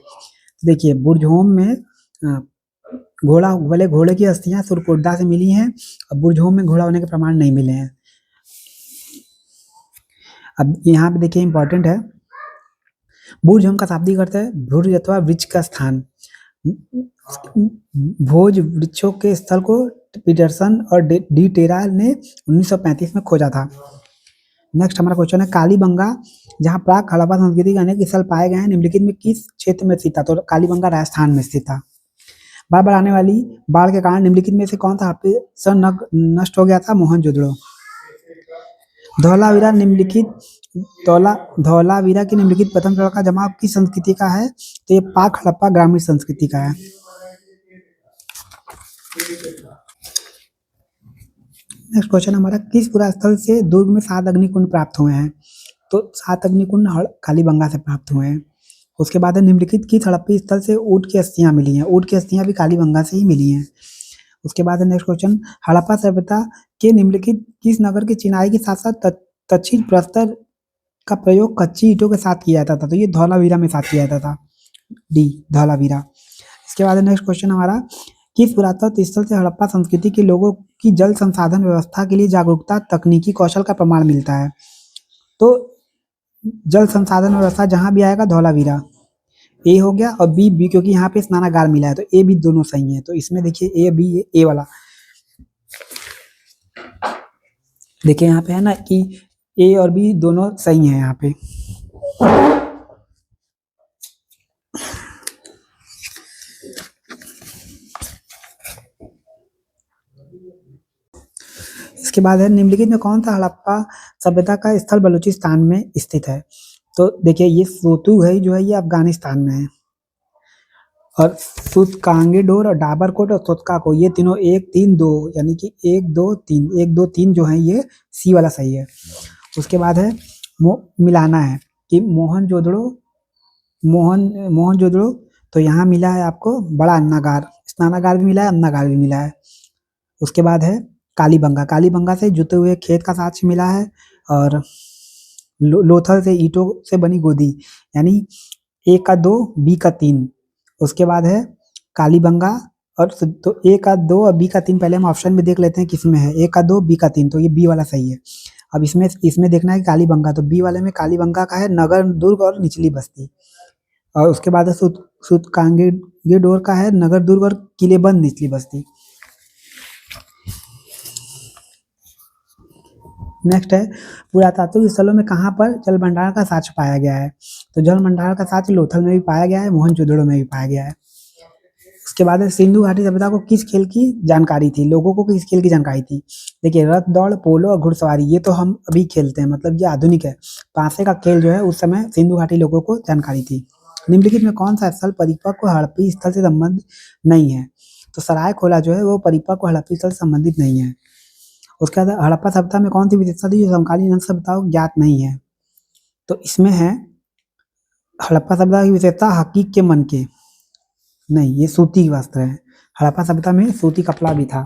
देखिए बुर्जहोम में घोड़ा, भले घोड़े की अस्थियां सुरकोटदा से मिली हैं, अब बुर्जहोम में घोड़ा होने के प्रमाण नहीं मिले हैं। अब यहाँ पे देखिए इंपॉर्टेंट है, बुर्जहोम का शाब्दिक अर्थ है भुज अथवा वृक्ष का स्थान। भोज वृक्षों के स्थल को पीटरसन और डी टेरा ने 1935 में खोजा था। नेक्स्ट हमारा क्वेश्चन है, कालीबंगा जहाँ प्राक हड़प्पा संस्कृति के अनेक स्थल पाए गए हैं निम्नलिखित में किस क्षेत्र में स्थित था? तो कालीबंगा राजस्थान में स्थित था। बार बार आने वाली बाढ़ के कारण निम्नलिखित में से कौन सा नष्ट हो गया था? मोहनजोदड़ो। धौलावीरा धौलावीरा की निम्नलिखित प्रथम प्रकार का जमाव किस संस्कृति का है? तो ये पाक हड़प्पा ग्रामीण संस्कृति का है। नेक्स्ट क्वेश्चन हमारा, किस पुरा स्थल से दुर्ग में 7 अग्निकुंड प्राप्त हुए हैं? तो 7 अग्निकुंड कालीबंगा से प्राप्त हुए हैं। उसके बाद है निम्नलिखित किस हड़प्पी स्थल से ऊँट की अस्थियां मिली हैं? ऊँट की अस्थियां भी कालीबंगा से ही मिली हैं। उसके बाद है नेक्स्ट क्वेश्चन, हड़प्पा सभ्यता के निम्नलिखित किस नगर की चिनाई के साथ साथ तक्षशिला प्रस्तर का प्रयोग कच्ची ईंटों के साथ किया जाता था? तो ये धौलावीरा में साथ किया जाता था, डी, धौलावीरा। इसके बाद नेक्स्ट क्वेश्चन हमारा, किस पुरातत्व स्थल से हड़प्पा संस्कृति के लोगों की जल संसाधन व्यवस्था के लिए जागरूकता तकनीकी कौशल का प्रमाण मिलता है? तो जल संसाधन व्यवस्था जहां भी आएगा धौलावीरा, ए हो गया, और बी क्योंकि यहाँ पे स्नानागार मिला है, तो ए बी दोनों सही है। तो इसमें देखिए ए बी, ए वाला देखिए यहाँ पे है ना कि ए और बी दोनों सही है यहाँ पे। इसके बाद है निम्नलिखित में कौन सा हड़प्पा सभ्यता का स्थल बलूचिस्तान में स्थित है? तो देखिए ये सोतुगई जो है ये अफगानिस्तान में है, और सूतकांगीडोर और डाबरकोट और तोतकाको ये तीनों 1 3 2 यानी कि 1 2 3 1 2 3 जो है ये सी वाला सही है। उसके बाद है मिलाना है कि मोहनजोदड़ो तो यहाँ मिला है आपको बड़ा अन्नागार, स्नानागार भी मिला है, अन्नागार भी मिला है। उसके बाद है कालीबंगा से जुते हुए खेत का साक्ष्य मिला है, और लोथल से ईंटों से बनी गोदी, यानी ए का 2 बी का 3। उसके बाद है कालीबंगा, और तो ए का 2 और बी का 3 पहले हम ऑप्शन में देख लेते हैं किसमें है, ए का 2 बी का 3, तो ये बी वाला सही है। अब इसमें देखना है कालीबंगा, तो बी वाले में कालीबंगा का है नगर दुर्ग और निचली बस्ती, और उसके बाद है सूतकांगीडोर का है नगर दुर्ग और किलेबंद निचली बस्ती। नेक्स्ट है पुरातात्विक स्थलों में कहाँ पर जल भंडार का साक्ष्य पाया गया है? तो जल भंडार का साक्ष्य लोथल में भी पाया गया है, मोहनजोदड़ो में भी पाया गया है। उसके बाद है सिंधु घाटी सभ्यता को किस खेल की जानकारी थी? लोगों को किस खेल की जानकारी थी? देखिए रथ दौड़, पोलो और घुड़सवारी ये तो हम अभी खेलते हैं, मतलब ये आधुनिक है। पासे का खेल जो है उस समय सिंधु घाटी लोगों को जानकारी थी। निम्नलिखित में कौन सा स्थल परिपक्व हड़प्पी स्थल से संबंध नहीं है? तो सरायखोला जो है वो परिपक्व हड़प्पी स्थल से संबंधित नहीं है। उसके बाद हड़प्पा सभ्यता में कौन सी विशेषता थी जो समकालीन अन्य सभ्यताओं को ज्ञात नहीं है? तो इसमें है हड़प्पा सभ्यता की विशेषता हकीक के मन के, नहीं ये सूती वस्त्र है। हड़प्पा सभ्यता में सूती कपड़ा भी था।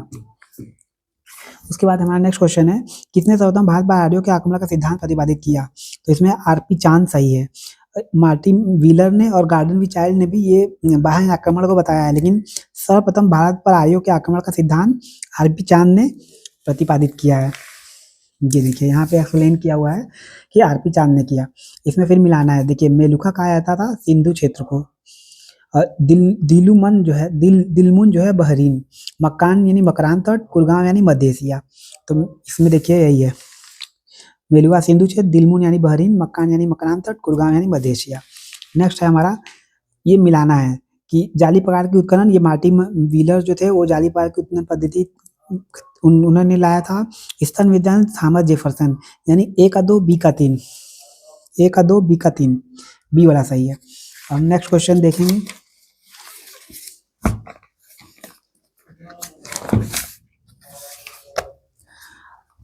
उसके बाद हमारा नेक्स्ट क्वेश्चन है किसने सर्वप्रथम भारत पर आर्यों के आक्रमण का सिद्धांत प्रतिपादित किया? तो इसमें आरपी चांद सही है। मार्टिन व्हीलर ने और गार्डन वी चाइल्ड ने भी ये बाह्य आक्रमण को बताया है, लेकिन सर्वप्रथम भारत पर आर्यों के आक्रमण का सिद्धांत आरपी चांद ने प्रतिपादित किया है। ये देखिए यहाँ पे एक्सप्लेन किया हुआ है कि आरपी चांद ने किया। इसमें फिर मिलाना है, देखिए मेलुका कहा जाता था सिंधु क्षेत्र को, और दिलमुन जो है बहरीन, मक्कान यानी मकरान तट, कुलगांव यानी मध्य एशिया। तो इसमें देखिए यही है, मेलुका सिंधु क्षेत्र, दिलमुन यानी बहरीन, मक्कान यानी मकरान तट, कुलगांव यानी मध्य एशिया। नेक्स्ट है हमारा ये मिलाना है कि जाली प्रकार की उत्खनन, ये मार्टिन व्हीलर जो थे वो जाली प्रकार की उत्खनन पद्धति उन्होंने लाया था। स्तन विज्ञान थॉमस जेफरसन, यानी ए का 2 बी का 3, ए का 2 बी का 3, बी वाला सही है। अब नेक्स्ट क्वेश्चन देखेंगे।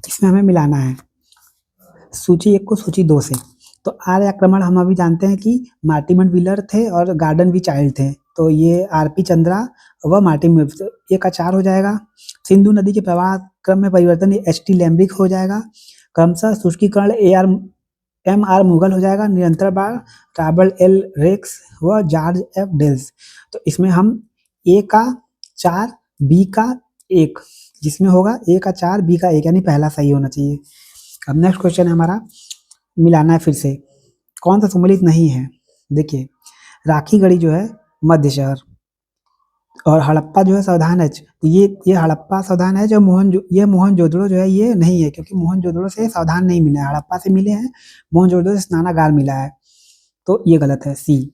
इसमें हमें मिलाना है सूची 1 को सूची 2 से। तो आर्य आक्रमण हम अभी जानते हैं कि मार्टिन व्हीलर थे और गार्डन वी चाइल्ड थे, तो ये आरपी चंद्रा व मार्टिन, ये का 4 हो जाएगा। सिंधु नदी के प्रवाह क्रम में परिवर्तन एच टी लैम्ब्रिक हो जाएगा। क्रमशः शुष्कीकरण एम आर मुगल हो जाएगा। निरंतर बाढ़ रॉबर्ट एल रेक्स व जॉर्ज एफ डेल्स। तो इसमें हम ए का 4 बी का 1, जिसमें होगा ए का 4 बी का 1, यानी पहला सही होना चाहिए। अब नेक्स्ट क्वेश्चन है हमारा मिलाना है फिर से, कौन सा सम्मिलित नहीं है? देखिए राखीगढ़ी जो है मध्य शहर, और हड़प्पा जो है सावधान है, तो ये हड़प्पा सावधान है। जो मोहनजोदड़ो जो है ये नहीं है, क्योंकि मोहनजोदड़ो से सावधान नहीं मिला है, हड़प्पा से मिले हैं, मोहनजोदड़ो से स्नानागार मिला है, तो ये गलत है सी।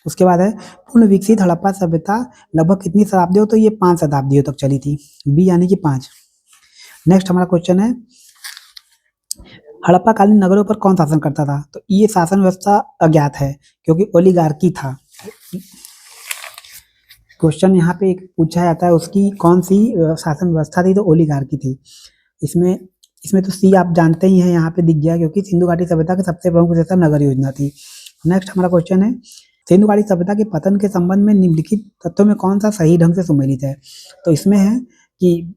उसके बाद है पूर्ण विकसित हड़प्पा सभ्यता लगभग कितनी शताब्दियों, तो ये 5 शताब्दियों तक चली थी, बी यानी कि 5। नेक्स्ट हमारा क्वेश्चन है हड़प्पा कालीन नगरों पर कौन शासन करता था? तो ये शासन व्यवस्था अज्ञात है, क्योंकि ओलिगार्की था। क्वेश्चन यहाँ पे एक पूछा जाता है उसकी कौन सी शासन व्यवस्था थी, तो ओलिगार्की थी। इसमें तो सी आप जानते ही हैं, यहाँ पे दिख गया, क्योंकि सिंधु घाटी सभ्यता की सबसे प्रमुख विशेषता नगर योजना थी। नेक्स्ट हमारा क्वेश्चन है सिंधु घाटी सभ्यता के पतन के संबंध में निम्नलिखित तत्वों में कौन सा सही ढंग से सुमेलित है? तो इसमें है कि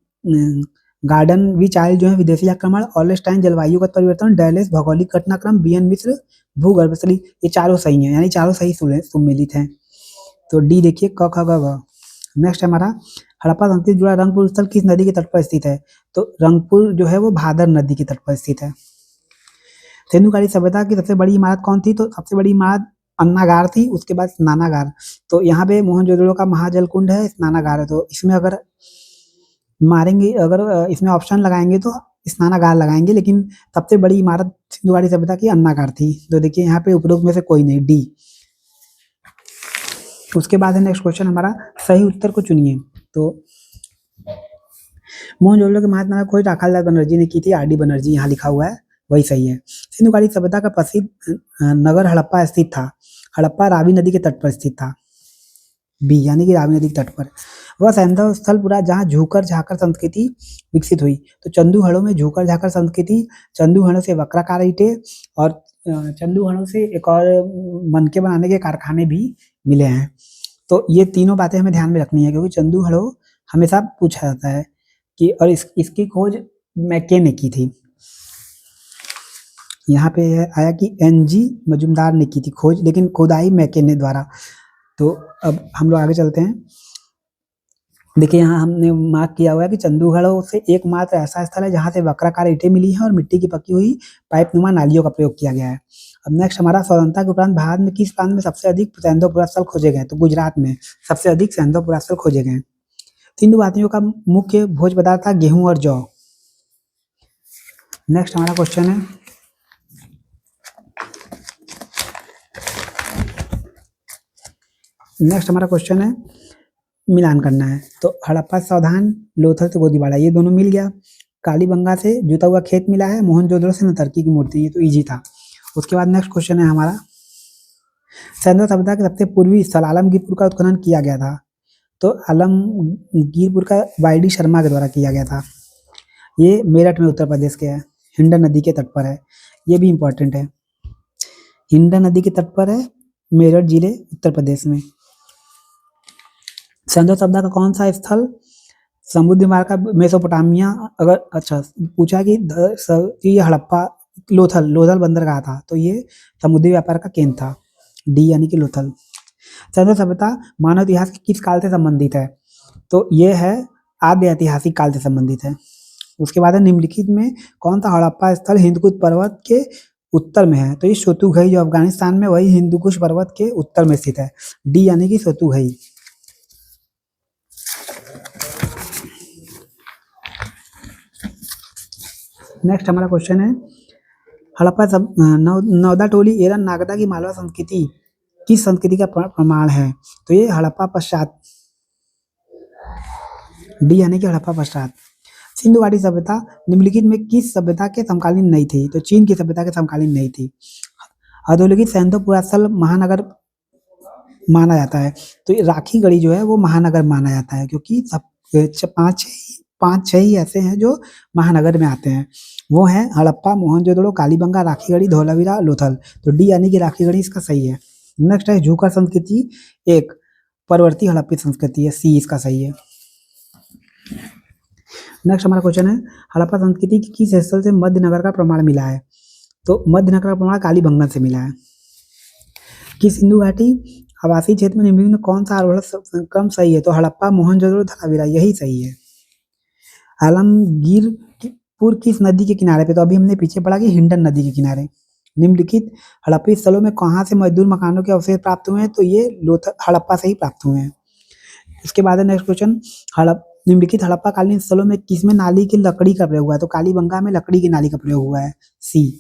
गार्डन वी चाइल्ड जो है विदेशी आक्रमण, ऑलेस्टाइन जलवायुगत परिवर्तन, डैलेस भौगोलिक घटनाक्रम, बीएन मिश्र भूगर्भस्थली, ये चारों सही हैं, यानी चारों सही सुमेलित हैं। तो डी देखिए क ख ग घ। नेक्स्ट हमारा हड़प्पा संस्कृति जुड़ा रंगपुर स्थल किस नदी के तट पर स्थित है? तो रंगपुर जो है वो भादर नदी के तट पर स्थित है। सिंधु घाटी सभ्यता की सबसे बड़ी इमारत कौन थी? तो सबसे बड़ी इमारत अन्नागार थी, उसके बाद स्नानागार। तो यहाँ पे मोहनजोदड़ो का महाजल कुंड है, स्नानागार है, तो इसमें अगर मारेंगे, अगर इसमें ऑप्शन लगाएंगे तो स्नानागार लगाएंगे, लेकिन सबसे बड़ी इमारत सिंधु घाटी सभ्यता की अन्नागार थी। तो देखिए यहाँ पे उपरोक्त में से कोई नहीं, डी। उसके बाद है नेक्स्ट क्वेश्चन हमारा सही उत्तर को चुनिए। तो मोहनजोदड़ो के महात्मा खोज राखालदास बनर्जी ने की थी, आर डी बनर्जी यहाँ लिखा हुआ है, वही सही है। सिंधु घाटी सभ्यता का प्रसिद्ध नगर हड़प्पा स्थित था। हड़प्पा रावी नदी के तट पर स्थित था, बी यानी कि रावी नदी के तट पर। वह सैंधव स्थल पूरा जहाँ झूकर झाकर संस्कृति विकसित हुई। तो चंदूहड़ों में झूकर झाकर संस्कृति, चंदूहड़ों से वक्राकार ईंटें और चंदूहड़ों से एक और मनके बनाने के कारखाने भी मिले हैं। तो ये तीनों बातें हमें ध्यान में रखनी है, क्योंकि चंदूहड़ों हमेशा पूछा जाता है कि, और इसकी खोज मैके ने की थी। यहाँ पे आया कि एनजी मजुमदार ने की थी खोज, लेकिन खुदाई मैके ने द्वारा। तो अब हम लोग आगे चलते हैं। देखिए यहाँ हमने मार्क किया हुआ है कि चंदूगढ़ से एकमात्र ऐसा स्थल है जहाँ से वक्राकार ईंटें मिली हैं और मिट्टी की पकी हुई पाइपनुमा नालियों का प्रयोग किया गया है। अब नेक्स्ट हमारा स्वतंत्रता के उपरांत भारत में किस प्रांत में सबसे अधिक सैंधव पुरास्थल खोजे गए? तो गुजरात में सबसे अधिक सैंधव पुरास्थल खोजे गए। सिंधु घाटियों का मुख्य भोज्य पदार्थ था गेहूं और जौ। नेक्स्ट हमारा क्वेश्चन है, मिलान करना है। तो हड़प्पा सावधान, लोथल से गोदीबाड़ा, ये दोनों मिल गया। कालीबंगा से जुता हुआ खेत मिला है, मोहनजोदड़ो से नतर्की की मूर्ति, ये तो इजी था। उसके बाद नेक्स्ट क्वेश्चन है हमारा, सैंधव सभ्यता के सबसे पूर्वी स्थल आलमगीरपुर का उत्खनन किया गया था। तो आलमगीरपुर का वाई.डी. शर्मा के द्वारा किया गया था। ये मेरठ में उत्तर प्रदेश के है, हिंडन नदी के तट पर है, ये भी इंपॉर्टेंट है। हिंडन नदी के तट पर है, मेरठ जिले उत्तर प्रदेश में। सैंधव सभ्यता का कौन सा स्थल समुद्री मार्ग का मेसोपोटामिया, अगर अच्छा पूछा कि ये हड़प्पा लोथल बंदरगाह था, तो ये समुद्री व्यापार का केंद्र था, डी यानी कि लोथल। सैंधव सभ्यता मानव इतिहास के किस काल से संबंधित है? तो ये है आद्य ऐतिहासिक काल से संबंधित है। उसके बाद निम्नलिखित में कौन सा हड़प्पा स्थल हिंदकुश पर्वत के उत्तर में है? तो ये सोतुघई जो अफगानिस्तान में, वही हिंदकुश पर्वत के उत्तर में स्थित है, डी यानी कि सोतुघई। नेक्स्ट हमारा क्वेश्चन है, हड़प्पा नौदा टोली एरन नागदा की मालवा संस्कृति किस संस्कृति का प्रमाण है? तो ये हड़प्पा पश्चात, डी यानी कि हड़प्पा पश्चात। सिंधु घाटी सभ्यता निम्नलिखित में किस सभ्यता के समकालीन नहीं थी? तो चीन की सभ्यता के समकालीन नहीं थी। अधोलिखित सैंधव पुरास्थल महानगर माना जाता है। तो राखी गढ़ी जो है वो महानगर माना जाता है, क्योंकि पांच छह ही ऐसे हैं जो महानगर में आते हैं, वो हैं हड़प्पा, मोहनजोदड़ो, कालीबंगा, राखीगढ़ी, धौलावीरा, लोथल। तो डी यानी कि राखीगढ़ी इसका सही है। नेक्स्ट है झूकर संस्कृति एक परवर्ती हड़प्पी संस्कृति है, सी इसका सही है। नेक्स्ट हमारा क्वेश्चन है, हड़प्पा संस्कृति की किस स्थल से मध्यनगर का प्रमाण मिला है? तो मध्यनगर का प्रमाण कालीबंगा से मिला है। कि सिंधु घाटी आवासीय क्षेत्र में निम्नलिखित में कौन सा आरोहण क्रम सही है? तो हड़प्पा, मोहनजोदड़ो, धौलावीरा, यही सही है। आलमगीरपुर किस नदी के किनारे पे? तो अभी हमने पीछे पढ़ा कि हिंडन नदी के किनारे। निम्नलिखित हड़प्पी स्थलों में कहाँ से मजदूर मकानों के अवशेष प्राप्त हुए हैं? तो ये हड़प्पा से ही प्राप्त हुए हैं। इसके बाद नेक्स्ट क्वेश्चन, निम्नलिखित हड़प्पा कालीन स्थलों में किसमें नाली की लकड़ी का प्रयोग हुआ है? तो कालीबंगा में लकड़ी की नाली का प्रयोग हुआ है, सी।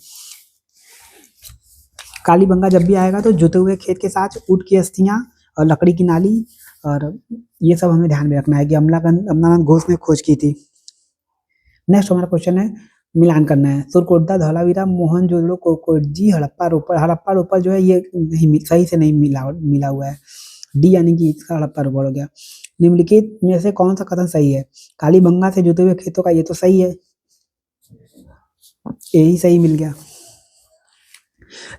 कालीबंगा जब भी आएगा तो जुते हुए खेत के साथ ऊँट की अस्थियां और लकड़ी की नाली, और ये सब हमें ध्यान में रखना है कि अमलानंद घोष ने खोज की थी। नेक्स्ट हमारा क्वेश्चन है, मिलान करना है। सुरकोटदा, धौलावीरा, मोहनजोदड़ो, कोकोडजी, हड़प्पा रोपड़ जो है ये सही से नहीं मिला हुआ है, डी यानी कि इसका हड़प्पा रोपड़ हो गया। निम्नलिखित में से कौन सा कथन सही है? कालीबंगा से जुते हुए खेतों का, ये तो सही है, यही सही मिल गया।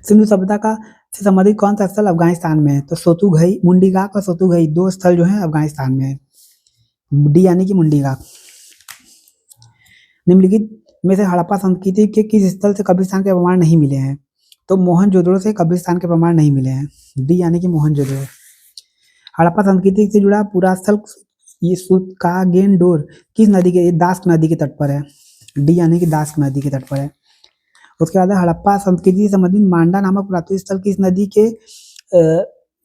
सिंधु सभ्यता का से संबंधित कौन सा स्थल अफगानिस्तान में है? तो सोतुघई, मुंडीगाक और सोतुघई दो स्थल जो हैं अफगानिस्तान में है, डी यानी कि मुंडीगाक। निम्नलिखित में से हड़प्पा संस्कृति के किस स्थल से कब्रिस्तान के प्रमाण नहीं मिले हैं? तो मोहनजोदड़ो से कब्रिस्तान के प्रमाण नहीं मिले हैं, डी यानी कि मोहनजोदड़ो। हड़प्पा संस्कृति से जुड़ा पूरा स्थल ये सुकागेनडोर किस नदी के? दास्क नदी के तट पर है, डी यानी कि दास्क नदी के तट पर है। उसके बाद हड़प्पा संस्कृति से संबंधित मांडा नामक पुरातत्व स्थल किस नदी के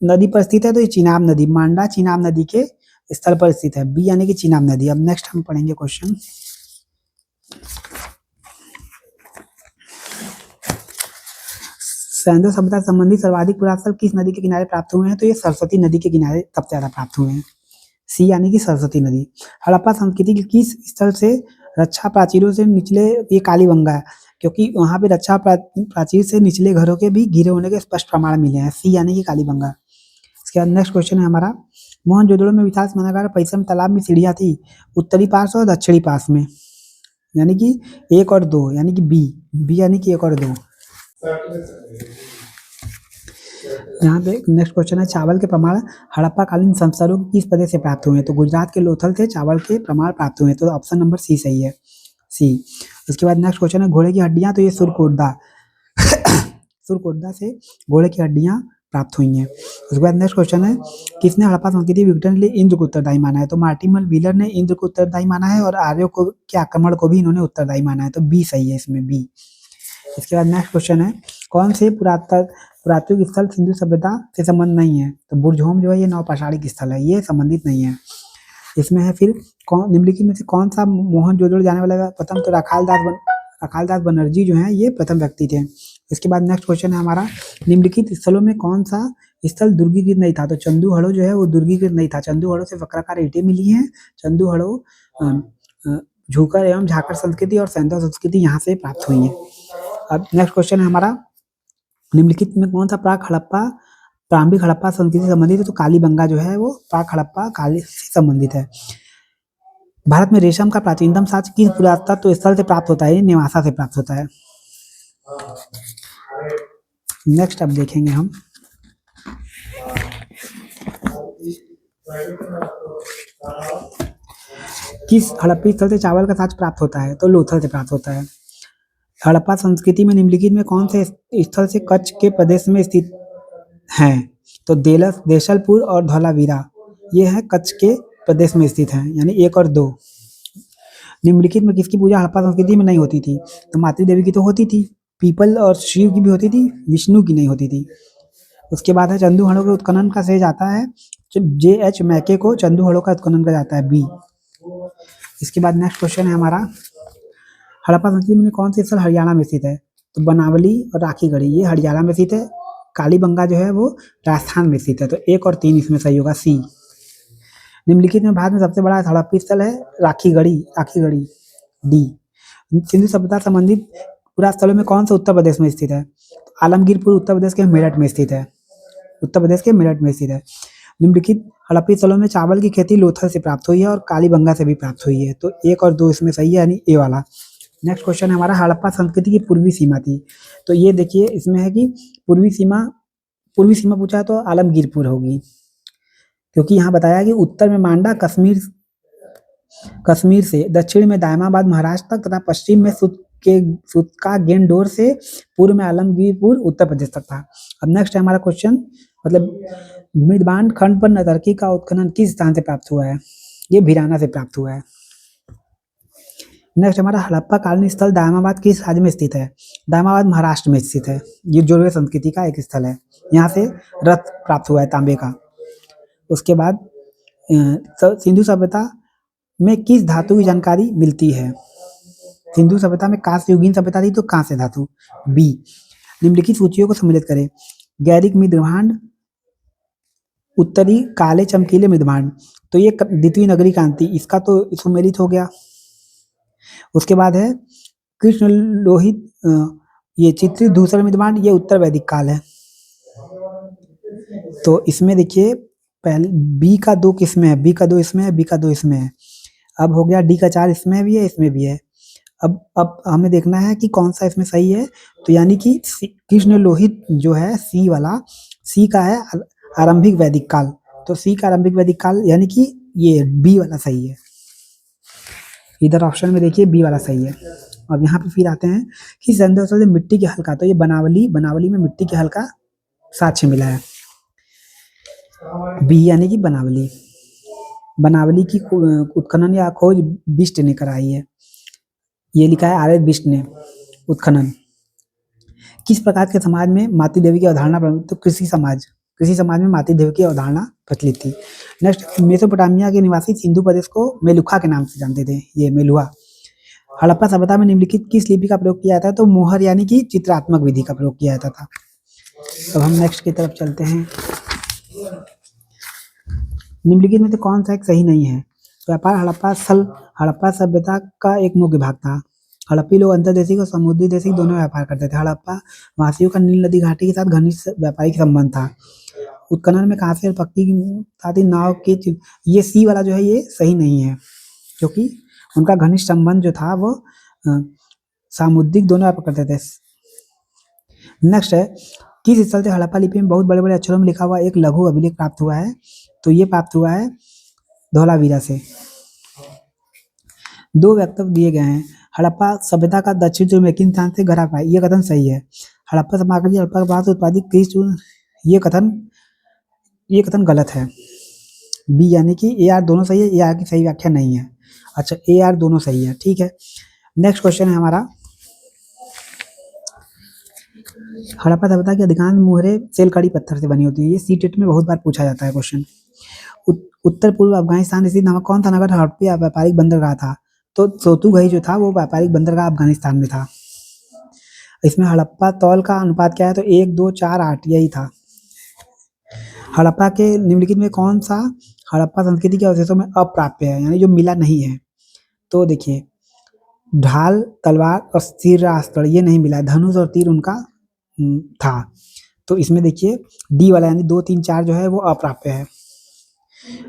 नदी पर स्थित है? तो ये चिनाब नदी, मांडा चिनाब नदी के स्थल पर स्थित है, बी यानी कि चिनाब नदी। अब नेक्स्ट हम पढ़ेंगे क्वेश्चन, सैंधव सभ्यता संबंधी सर्वाधिक पुरातत्व स्थल किस नदी के किनारे प्राप्त हुए हैं? तो ये सरस्वती नदी के किनारे सबसे ज्यादा प्राप्त हुए हैं, सी यानी कि सरस्वती नदी। हड़प्पा संस्कृति के किस स्थल से रक्षा प्राचीरों से निचले, ये कालीबंगा है, क्योंकि वहां पे रक्षा प्राचीर से निचले घरों के भी घिरे होने के स्पष्ट प्रमाण मिले हैं। सी यानी कि कालीबंगा। इसके बाद नेक्स्ट क्वेश्चन है हमारा, मोहनजोदड़ो में विशाल स्नानागार परिसर तालाब में सीढ़ियां थी, उत्तरी पार्श्व और दक्षिणी पार्श्व में, यानी कि 1 और 2, यानी कि बी। बी यानी कि 1 और 2। यहाँ पे नेक्स्ट क्वेश्चन है, चावल के प्रमाण हड़प्पा कालीन संस्कारों को किस प्रदेश से प्राप्त हुए हैं? तो गुजरात के लोथल से चावल के प्रमाण प्राप्त हुए हैं, तो ऑप्शन नंबर सी सही है, सी। उसके बाद नेक्स्ट क्वेश्चन है, घोड़े की हड्डियां, तो ये सुरकोटदा सुरकोटदा से घोड़े की हड्डियां प्राप्त हुई हैं। उसके बाद नेक्स्ट क्वेश्चन है, किसने हड़प्पा संस्कृति विघटन के लिए इंद्र को उत्तरदायी माना है? तो मार्टिमल व्हीलर ने इंद्र को उत्तरदायी माना है और आर्यों को के आक्रमण को भी इन्होंने उत्तरदायी माना है, तो बी सही है इसमें, बी। इसके बाद नेक्स्ट क्वेश्चन है, कौन से पुरातात्विक स्थल सिंधु सभ्यता से संबंध नहीं है? तो बुर्जहोम जो है ये नवपाषाणिक स्थल है, ये संबंधित नहीं है। इसमें है फिर निम्नलिखित में से कौन सा मोहनजोदड़ो जाने वाला प्रथम? तो राखालदास बनर्जी जो है ये प्रथम व्यक्ति थे। इसके बाद नेक्स्ट क्वेश्चन है हमारा, निम्नलिखित स्थलों में कौन सा स्थल दुर्गीकृत नहीं था? तो चंदूहड़ो जो है वो दुर्गीकृत नहीं था। चंदूहड़ो से वक्राकार ईंटें मिली हैं। चंदूहड़ो झूकर एवं झाकर संस्कृति और सैंधव संस्कृति यहाँ से प्राप्त हुई है। अब नेक्स्ट क्वेश्चन है हमारा, निम्नलिखित में कौन सा प्रारंभिक हड़प्पा संस्कृति से संबंधित है? तो कालीबंगा जो है वो प्राक हड़प्पा काली से संबंधित है। भारत में रेशम का प्राचीनतम साक्ष्य किस पुरातत्व स्थल से प्राप्त होता है? नेवासा से प्राप्त होता है। नेक्स्ट अब देखेंगे हम, किस हड़प्पी स्थल से चावल का साक्ष्य प्राप्त होता है? तो लोथल से प्राप्त होता है। हड़प्पा संस्कृति में निम्नलिखित में कौन से स्थल से कच्छ के प्रदेश में स्थित हैं? तो देशलपुर और धौलावीरा ये है कच्छ के प्रदेश में स्थित हैं, यानी 1 और 2। निम्नलिखित में किसकी पूजा हड़प्पा संस्कृति में नहीं होती थी? तो मातृ देवी की तो होती थी, पीपल और शिव की भी होती थी, विष्णु की नहीं होती थी। उसके बाद है, चंदूहड़ो के उत्खनन का श्रेय जाता है J.H. मैके को, चंदूहड़ो का उत्खनन का जाता है, बी। इसके बाद नेक्स्ट क्वेश्चन है हमारा, हड़प्पा संस्कृति में कौन से स्थल हरियाणा में स्थित है? तो बनावली और राखीगढ़ी ये हरियाणा में स्थित है। कालीबंगा जो है वो राजस्थान में स्थित है, तो 1 और 3 इसमें सही होगा, सी। निम्नलिखित में भारत में सबसे बड़ा हड़प्पी स्थल है राखीगढ़ी, डी। सिंधु सभ्यता संबंधित पुरा स्थलों में कौन सा उत्तर प्रदेश में स्थित है? तो आलमगीरपुर उत्तर प्रदेश के मेरठ में स्थित है, उत्तर प्रदेश के मेरठ में स्थित है। निम्नलिखित हड़प्पी स्थलों में चावल की खेती लोथल से प्राप्त हुई है और कालीबंगा से भी प्राप्त हुई है, तो 1 और 2 इसमें सही है, यानी ए वाला। नेक्स्ट क्वेश्चन है हमारा, हड़प्पा संस्कृति की पूर्वी सीमा थी, तो ये देखिए इसमें है कि पूर्वी सीमा पूछा है तो आलमगीरपुर होगी, क्योंकि यहाँ बताया कि उत्तर में मांडा कश्मीर से, दक्षिण में दायमाबाद महाराष्ट्र तक तथा पश्चिम में सुतका गेंडोर से, पूर्व में आलमगीरपुर उत्तर प्रदेश तक था। अब नेक्स्ट है हमारा क्वेश्चन, मतलब मृदबांड खंड पर नतर्की का उत्खनन किस स्थान से प्राप्त हुआ है? ये भिराना से प्राप्त हुआ है। नेक्स्ट हमारा, हड़प्पा कालीन स्थल दायमाबाद किस राज्य में स्थित है? दायमाबाद महाराष्ट्र में स्थित है। ये जोरवे संस्कृति का एक स्थल है, यहाँ से रथ प्राप्त हुआ है तांबे का। उसके बाद सिंधु सभ्यता में किस धातु की जानकारी मिलती है? सिंधु सभ्यता में कांस्य युगीन सभ्यता थी, तो कांस्य धातु, बी। निम्नलिखित सूचियों को सम्मिलित करें। गैरिक मृदभांड, उत्तरी काले चमकीले मृदभांड, तो ये द्वितीय नगरी कांति, इसका तो सुमेलित हो गया। उसके बाद है कृष्ण लोहित, ये चित्रित धूसर मृदभांड, ये उत्तर वैदिक काल है। तो इसमें देखिए पहले बी का 2 किसमें है? बी का 2 इसमें है, बी का 2 इसमें है। अब हो गया डी का 4 इसमें भी है, इसमें भी है। अब हमें देखना है कि कौन सा इसमें सही है, तो यानी कि कृष्ण लोहित जो है सी वाला, सी का है आरंभिक वैदिक काल, तो सी का आरंभिक वैदिक काल यानी कि ये बी वाला सही है। इधर ऑप्शन में देखिए बी वाला सही है। अब यहाँ पे फिर आते हैं कि संदर्भ से मिट्टी के हल्का, तो ये बनावली में मिट्टी के हल्का साक्ष्य मिला है, बी यानी कि बनावली की उत्खनन या खोज बिष्ट ने कराई है, ये लिखा है आर.एस. बिष्ट ने उत्खनन। किस प्रकार के समाज में मातृ देवी की अवधारणा? तो कृषि समाज में मातृ देवी की अवधारणा प्रचलित थी। नेक्स्ट, मेसोपोटामिया के निवासी सिंधु प्रदेश को मेलुखा के नाम से जानते थे, ये मेलुहा। हड़प्पा सभ्यता में निम्नलिखित किस लिपि का प्रयोग किया जाता है? तो मोहर यानी कि चित्रात्मक विधि का प्रयोग किया जाता था। अब हम नेक्स्ट की तरफ चलते हैं। निम्नलिखित में से कौन सा एक सही नहीं है? व्यापार हड़प्पा सभ्यता का एक मुख्य भाग था। हड़प्पी लोग अंतर्देशीय और समुद्री देशी दोनों व्यापार करते थे। हड़प्पा वासियों का नील नदी घाटी के साथ घनिष्ठ व्यापारिक संबंध था। उत्खनन में कांसे और पक्की साथ ही नाव के ये सी वाला जो है ये सही नहीं है, क्योंकि उनका घनिष्ठ संबंध जो था वो सामुद्रिक दोनों व्यापार करते थे। नेक्स्ट है, किस स्थल से हड़प्पा लिपि में बहुत बड़े बड़े अक्षरों में लिखा हुआ एक लघु अभिलेख प्राप्त हुआ है? तो ये प्राप्त हुआ है धौलावीरा से। दो वक्तव्य दिए गए हैं। हड़प्पा सभ्यता का दक्षिण ध्रुव में किन स्थान से घरा पाया? ये कथन सही है। हड़प्पा सामग्री हड़प्पा के बाद उत्पादित कृषि, ये कथन गलत है। बी यानी कि ए आर दोनों सही है, ए आर की सही व्याख्या नहीं है। अच्छा, ए आर दोनों सही है, ठीक है। नेक्स्ट क्वेश्चन है हमारा, हड़प्पा सभ्यता की अधिकांश मुहरें सेलकड़ी पत्थर से बनी होती है। ये सी टेट में बहुत बार पूछा जाता है क्वेश्चन। उत्तर पूर्व अफगानिस्तान स्थित नामक कौन सा नगर हड़प्पी व्यापारिक बंदरगाह था? तो सोतुगही जो था वो व्यापारिक बंदरगाह अफगानिस्तान में था। इसमें हड़प्पा तौल का अनुपात क्या है? तो 1, 2, 4, 8 यही था। हड़प्पा के निम्नलिखित में कौन सा हड़प्पा संस्कृति के अवशेषों में अप्राप्य है, यानी जो मिला नहीं है? तो देखिए, ढाल, तलवार और तीरास्त्र ये नहीं मिला है। धनुष और तीर उनका था। तो इसमें देखिए डी वाला यानी 2, 3, 4 जो है वो अप्राप्य है।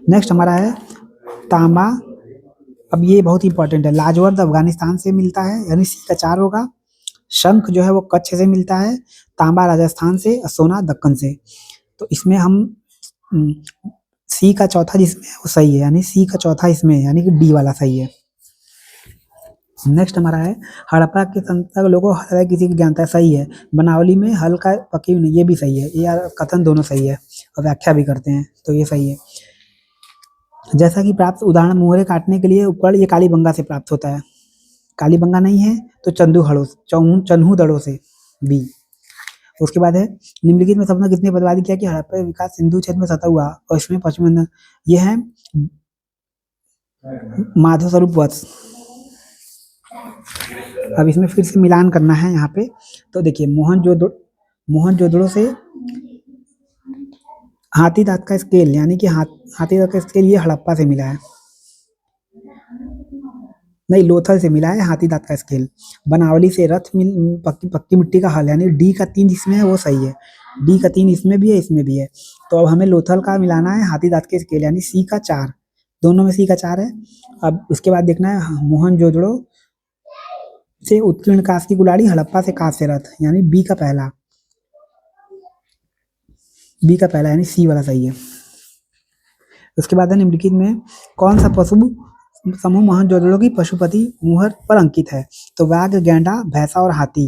नेक्स्ट हमारा है तांबा। अब ये बहुत इंपॉर्टेंट है। लाजवर्द अफगानिस्तान से मिलता है, यानी सी का 4 होगा। शंख जो है वो कच्छ से मिलता है। तांबा राजस्थान से और सोना दक्कन से। तो इसमें हम सी का चौथा जिसमें है वो सही है, यानी सी का चौथा इसमें है, यानी कि डी वाला सही है। नेक्स्ट हमारा है, हड़प्पा के संस्था लोगो हर किसी की जानता है, सही है। बनावली में हल का पकी नहीं, ये भी सही है। ये कथन दोनों सही है और व्याख्या भी करते हैं, तो ये सही है। जैसा कि प्राप्त उदाहरण, मुहरे काटने के लिए उपकरण ये कालीबंगा से प्राप्त होता है। कालीबंगा नहीं है तो चन्हू दड़ों से, बी। उसके बाद है, निम्नलिखित में सबने किसने प्रतिपादित किया कि हड़प्पा विकास सिंधु क्षेत्र में सतह हुआ? और इसमें पश्चिम, ये है माधव स्वरूप वत्स। अब इसमें फिर से मिलान करना है यहाँ पे। तो देखिए मोहनजोदड़ो से हाथी दांत का स्केल, यानी कि हाथी दांत का स्केल ये हड़प्पा से मिला है, नहीं लोथल से मिला है हाथी दांत का स्केल। बनावली से पक्की मिट्टी का हल, यानी डी का 3 जिसमें है वो सही है। डी का 3 इसमें भी है, इसमें भी है। तो अब हमें लोथल का मिलाना है हाथी दांत के स्केल, यानी सी का 4। दोनों में सी का 4 है। अब उसके बाद देखना है मोहनजोदड़ो से उत्कीर्ण कांस की कुल्हाड़ी, हड़प्पा से कांस्य रथ, यानी बी का पहला, यानी सी वाला सही है। उसके बाद है, निम्नलिखित में कौन सा पशु समूह मोहनजोदड़ो की पशुपति मुहर पर अंकित है? तो व्याघ्र, गैंडा, भैंसा और हाथी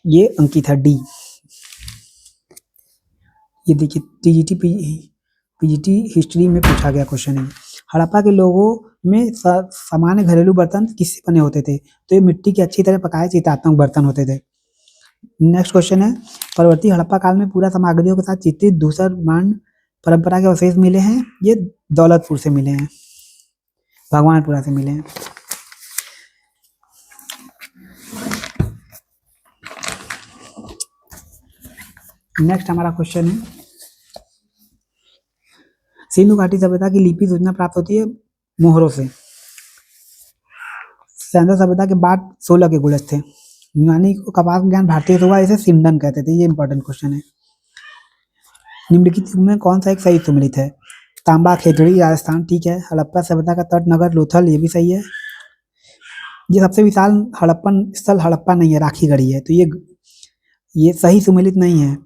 ये अंकित है, डी। ये देखिए पीजीटी हिस्ट्री में पूछा गया क्वेश्चन है। हड़प्पा के लोगों में सामान्य घरेलू बर्तन किससे बने होते थे? तो ये मिट्टी के अच्छी तरह पकाए चित्रात्मक बर्तन होते थे। नेक्स्ट क्वेश्चन है, परवर्ती हड़प्पा काल में पूरा सामग्रियों के साथ चित्रित धूसर बाण परंपरा के अवशेष मिले हैं। ये दौलतपुर से मिले हैं, भगवानपुरा से मिले हैं। नेक्स्ट हमारा क्वेश्चन है, सिंधु घाटी सभ्यता की लिपि सूचना प्राप्त होती है मोहरों से। सैंधव सभ्यता के बाद 16 के गुलज थे। यूनानी को कपास ज्ञान भारतीय हुआ, इसे सिंडन कहते थे। ये इंपॉर्टेंट क्वेश्चन है। निम्नलिखित में कौन सा एक सही सम्मिलित है? तांबा, खेतड़ी, राजस्थान, ठीक है। हड़प्पा सभ्यता का तट नगर लोथल, ये भी सही है। ये सबसे विशाल हड़प्पन स्थल हड़प्पा नहीं है, राखीगढ़ी है, तो ये सही सुमेलित नहीं है।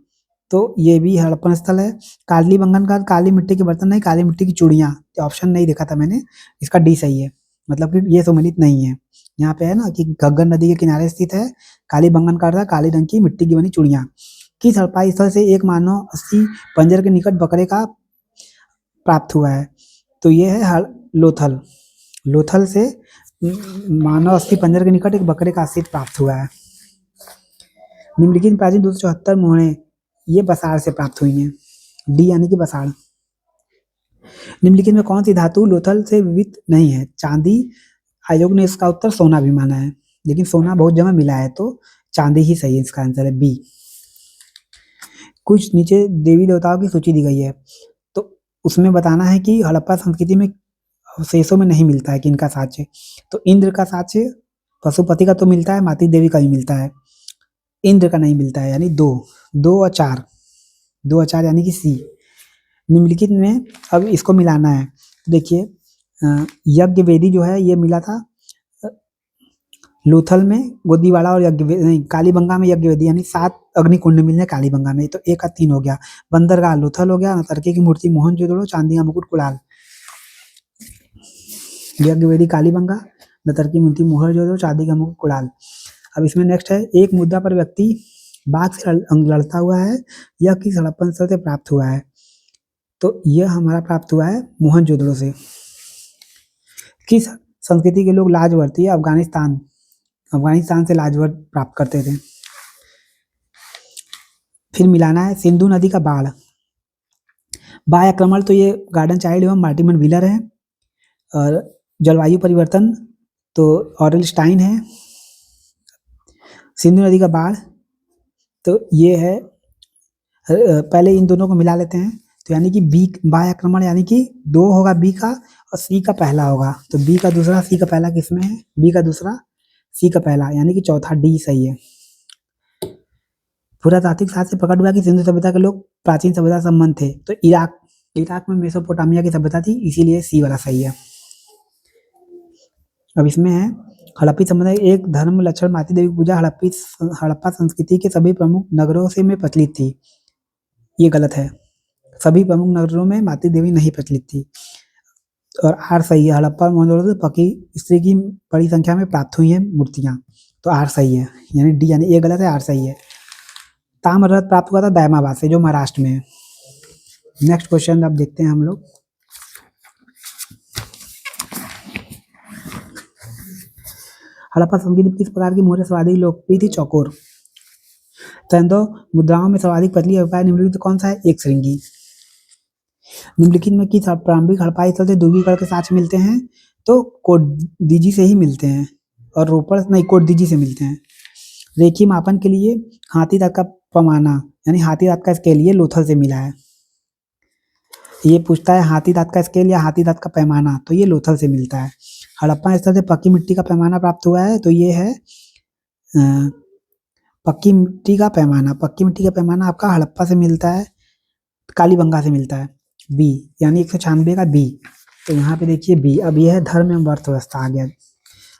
तो ये भी हड़प्पन स्थल है। काली बंगन का काली मिट्टी के बर्तन नहीं, काली मिट्टी की चूड़ियाँ, ऑप्शन नहीं देखा था मैंने, इसका डी सही है, मतलब कि ये सुमेलित नहीं है। यहाँ पे है ना कि घग्गर नदी के किनारे स्थित है। काली बंगन का अर्थ है काली रंग की मिट्टी की बनी चूड़ियाँ। किस हड़प्पाई स्थल से एक मानव 80 पंजर के निकट बकरे का प्राप्त हुआ है? तो ये है लोथल से मानव 80 पंजर के निकट एक बकरे का अस्थित प्राप्त हुआ है। निम्नलिखित प्राचीन 274 मोहरें ये बसाड़ से प्राप्त हुई हैं, डी यानी कि बसाड़। निम्नलिखित में कौन सी धातु लोथल से विविध नहीं है? चांदी। आयोग ने इसका उत्तर सोना भी माना है, लेकिन सोना बहुत जगह मिला है, तो चांदी ही सही है, इसका आंसर है बी। कुछ नीचे देवी देवताओं की सूची दी गई है, तो उसमें बताना है कि हड़प्पा संस्कृति में अवशेषों में नहीं मिलता है कि इनका साक्ष्य। तो इंद्र का साक्ष्य पशुपति का तो मिलता है, मातृ देवी का भी मिलता है, इंद्र का नहीं मिलता है, यानी 2 2 और 4 2 और 4 यानी कि सी। निम्नलिखित में अब इसको मिलाना है। तो देखिए यज्ञ वेदी जो है ये मिला था लोथल में, गोदीवाड़ा और कालीबंगा में यज्ञ वेदी, यानी 7 अग्निकुंड मिले कालीबंगा में। तो 1 का 3 हो गया। बंदरगाह लोथल हो गया। नतर्की की मूर्ति मोहनजोदड़ो, चांदी का मुकुट कुड़ाल। यज्ञ वेदी कालीबंगा, नतर्की की मूर्ति मोहनजोदड़ो, चांदी का मुकुट कुड़ाल। अब इसमें नेक्स्ट है, एक मुद्दा पर व्यक्ति बाघ से लड़ता हुआ है, यह किस हड़प्पन स्थल से प्राप्त हुआ है? तो यह हमारा प्राप्त हुआ है मोहनजोदड़ो से। किस संस्कृति के लोग लाज वर्ती है? अफगानिस्तान से लाजवर प्राप्त करते थे। फिर मिलाना है सिंधु नदी का बाढ़ आक्रमण, तो ये गार्डन चाइल्ड एवं मार्टिमन व्हीलर है। और जलवायु परिवर्तन तो ऑरेल स्टाइन है। सिंधु नदी का बाढ़ तो ये है, पहले इन दोनों को मिला लेते हैं। तो यानी कि बी बाह्य आक्रमण यानी कि 2 होगा बी का और सी का पहला होगा। तो बी का दूसरा सी का पहला किसमें है? बी का दूसरा सी का पहला, यानी कि चौथा डी सही है। पुरातात्विक साक्ष्य से प्रकट हुआ कि सिंधु सभ्यता के लोग प्राचीन सभ्यता संबंध थे। तो इराक में मेसोपोटामिया की सभ्यता थी, इसीलिए सी वाला सही है। अब इसमें है हड़प्पी समुदाय एक धर्म लक्षण मातृ देवी पूजा हड़प्पा संस्कृति के सभी प्रमुख नगरों से में प्रचलित थी। ये गलत है, सभी प्रमुख नगरों में मातृ देवी नहीं प्रचलित थी। और आर सही है, हड़प्पा और मोहनजोदड़ो से पकी स्त्री की बड़ी संख्या में प्राप्त हुई हैं मूर्तियां। तो आर सही है, यानी डी यानी ए गलत है, आर सही है। ताम्ररथ प्राप्त हुआ था दायमाबाद से, जो महाराष्ट्र में है। नेक्स्ट क्वेश्चन अब देखते हैं हम लोग। हड़प्पा संस्कृति किस प्रकार की मुहरें सर्वाधिक लोकप्रिय थी? चौकोर। तैंदो मुद्राओं में सर्वाधिक पतली अभिप्राय निम्नलिखित कौन सा है? एक श्रृंगी। निम्नलिखित में किस प्रारंभिक हड़प्पाई स्थल से दूबीगढ़ के साक्ष्य मिलते हैं? तो कोटदीजी से ही मिलते हैं, और रोपड़ नहीं, कोटदीजी से मिलते हैं। रेखी मापन के लिए हाथी दांत का पैमाना यानी हाथी दांत का स्केल, ये लोथल से मिला है। ये पूछता है हाथी दांत का स्केल या हाथी दांत का पैमाना, तो ये लोथल से मिलता है। हड़प्पा स्थल से पक्की मिट्टी का पैमाना प्राप्त हुआ है, तो ये है पक्की मिट्टी का पैमाना। पक्की मिट्टी का पैमाना आपका हड़प्पा से मिलता है, कालीबंगा से मिलता है। बी यानी 196 का बी। तो यहाँ पे देखिए बी। अब यह है धर्म एवं अर्थव्यवस्था आ गया।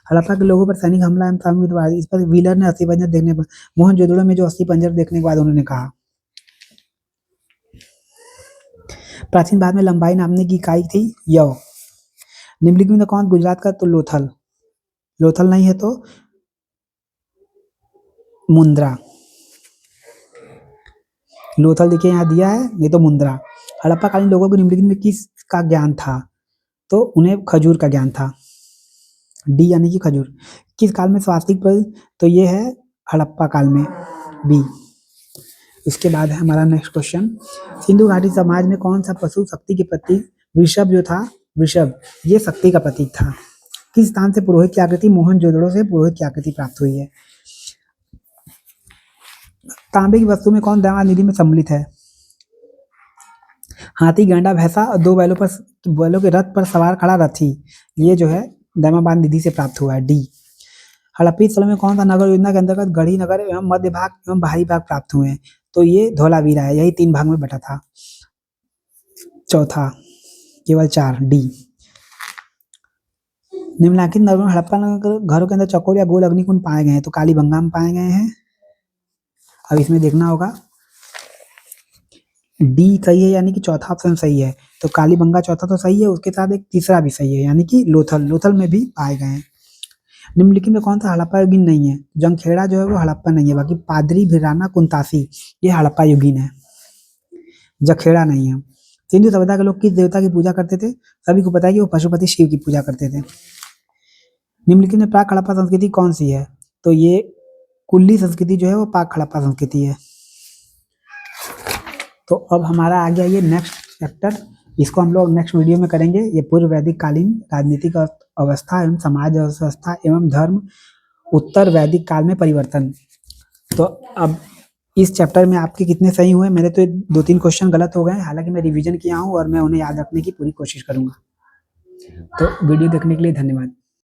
हड़प्पा के लोगों पर सैनिक हमला एवं सामूहिक, इस पर व्हीलर ने अस्थि पंजर देखने पर, मोहनजोदड़ो में जो अस्थि पंजर देखने के बाद उन्होंने कहा। प्राचीन भारत में लंबाई नापने की इकाई थी यव। निम्नलिखित में कौन गुजरात का? तो लोथल। लोथल नहीं है तो मुंद्रा। लोथल देखिए यहाँ दिया है, नहीं तो मुंद्रा। हड़प्पा कालीन लोगों को निम्नलिखित में किस का ज्ञान था? तो उन्हें खजूर का ज्ञान था। डी यानी कि खजूर। किस काल में स्वास्तिक पर? तो ये है हड़प्पा काल में, बी। इसके बाद है हमारा नेक्स्ट क्वेश्चन, सिंधु घाटी समाज में कौन सा पशु शक्ति के प्रतीक? वृषभ जो था, वृषभ ये शक्ति का प्रतीक था। किस स्थान से पुरोहित की आकृति? मोहनजोदड़ो से पुरोहित की आकृति प्राप्त हुई है। तांबे की वस्तु में कौन दैवान निधि में सम्मिलित है? हाथी, गैंडा, भैंसा और 2 बैलों के रथ पर सवार खड़ा रथी, ये जो है दैमाबाद निधि से प्राप्त हुआ है। डी। हड़प्पी स्थल में कौन सा नगर योजना के अंतर्गत गढ़ी नगर एवं मध्य भाग एवं बाहरी भाग प्राप्त हुए हैं? तो ये धौलावीरा है, यही 3 भाग में बटा था। चौथा केवल 4, डी। निम्नलिखित नगरों में हड़प्पा घरों के अंदर चौकोर या गोल अग्निकुंड पाए गए हैं? तो कालीबंगा में पाए गए हैं। अब इसमें देखना होगा, डी सही है, यानी कि चौथा ऑप्शन सही है। तो कालीबंगा चौथा तो सही है, उसके साथ एक तीसरा भी सही है, यानी कि लोथल में भी पाए गए हैं। निम्नलिखित में कौन सा हड़प्पा युगीन नहीं है? जंगखेड़ा जो है वो हड़प्पा नहीं है, बाकी पादरी, भिराना, कुंतासी ये हड़प्पा युगीन है, जखेड़ा नहीं है। सिंधु सभ्यता के लोग किस देवता की पूजा करते थे? सभी को पता है कि वो पशुपति शिव की पूजा करते थे। निम्नलिखित में प्राक हड़प्पा संस्कृति कौन सी है? तो ये कुल्ली संस्कृति जो है वो प्राक हड़प्पा संस्कृति है। तो अब हमारा आ गया ये नेक्स्ट चैप्टर, इसको हम लोग नेक्स्ट वीडियो में करेंगे। ये पूर्व वैदिक कालीन राजनीतिक अवस्था एवं समाज व्यवस्था एवं धर्म, उत्तर वैदिक काल में परिवर्तन। तो अब इस चैप्टर में आपके कितने सही हुए? मेरे तो 2-3 क्वेश्चन गलत हो गए हैं, हालाँकि मैं रिवीजन किया हूँ और मैं उन्हें याद रखने की पूरी कोशिश करूँगा। तो वीडियो देखने के लिए धन्यवाद।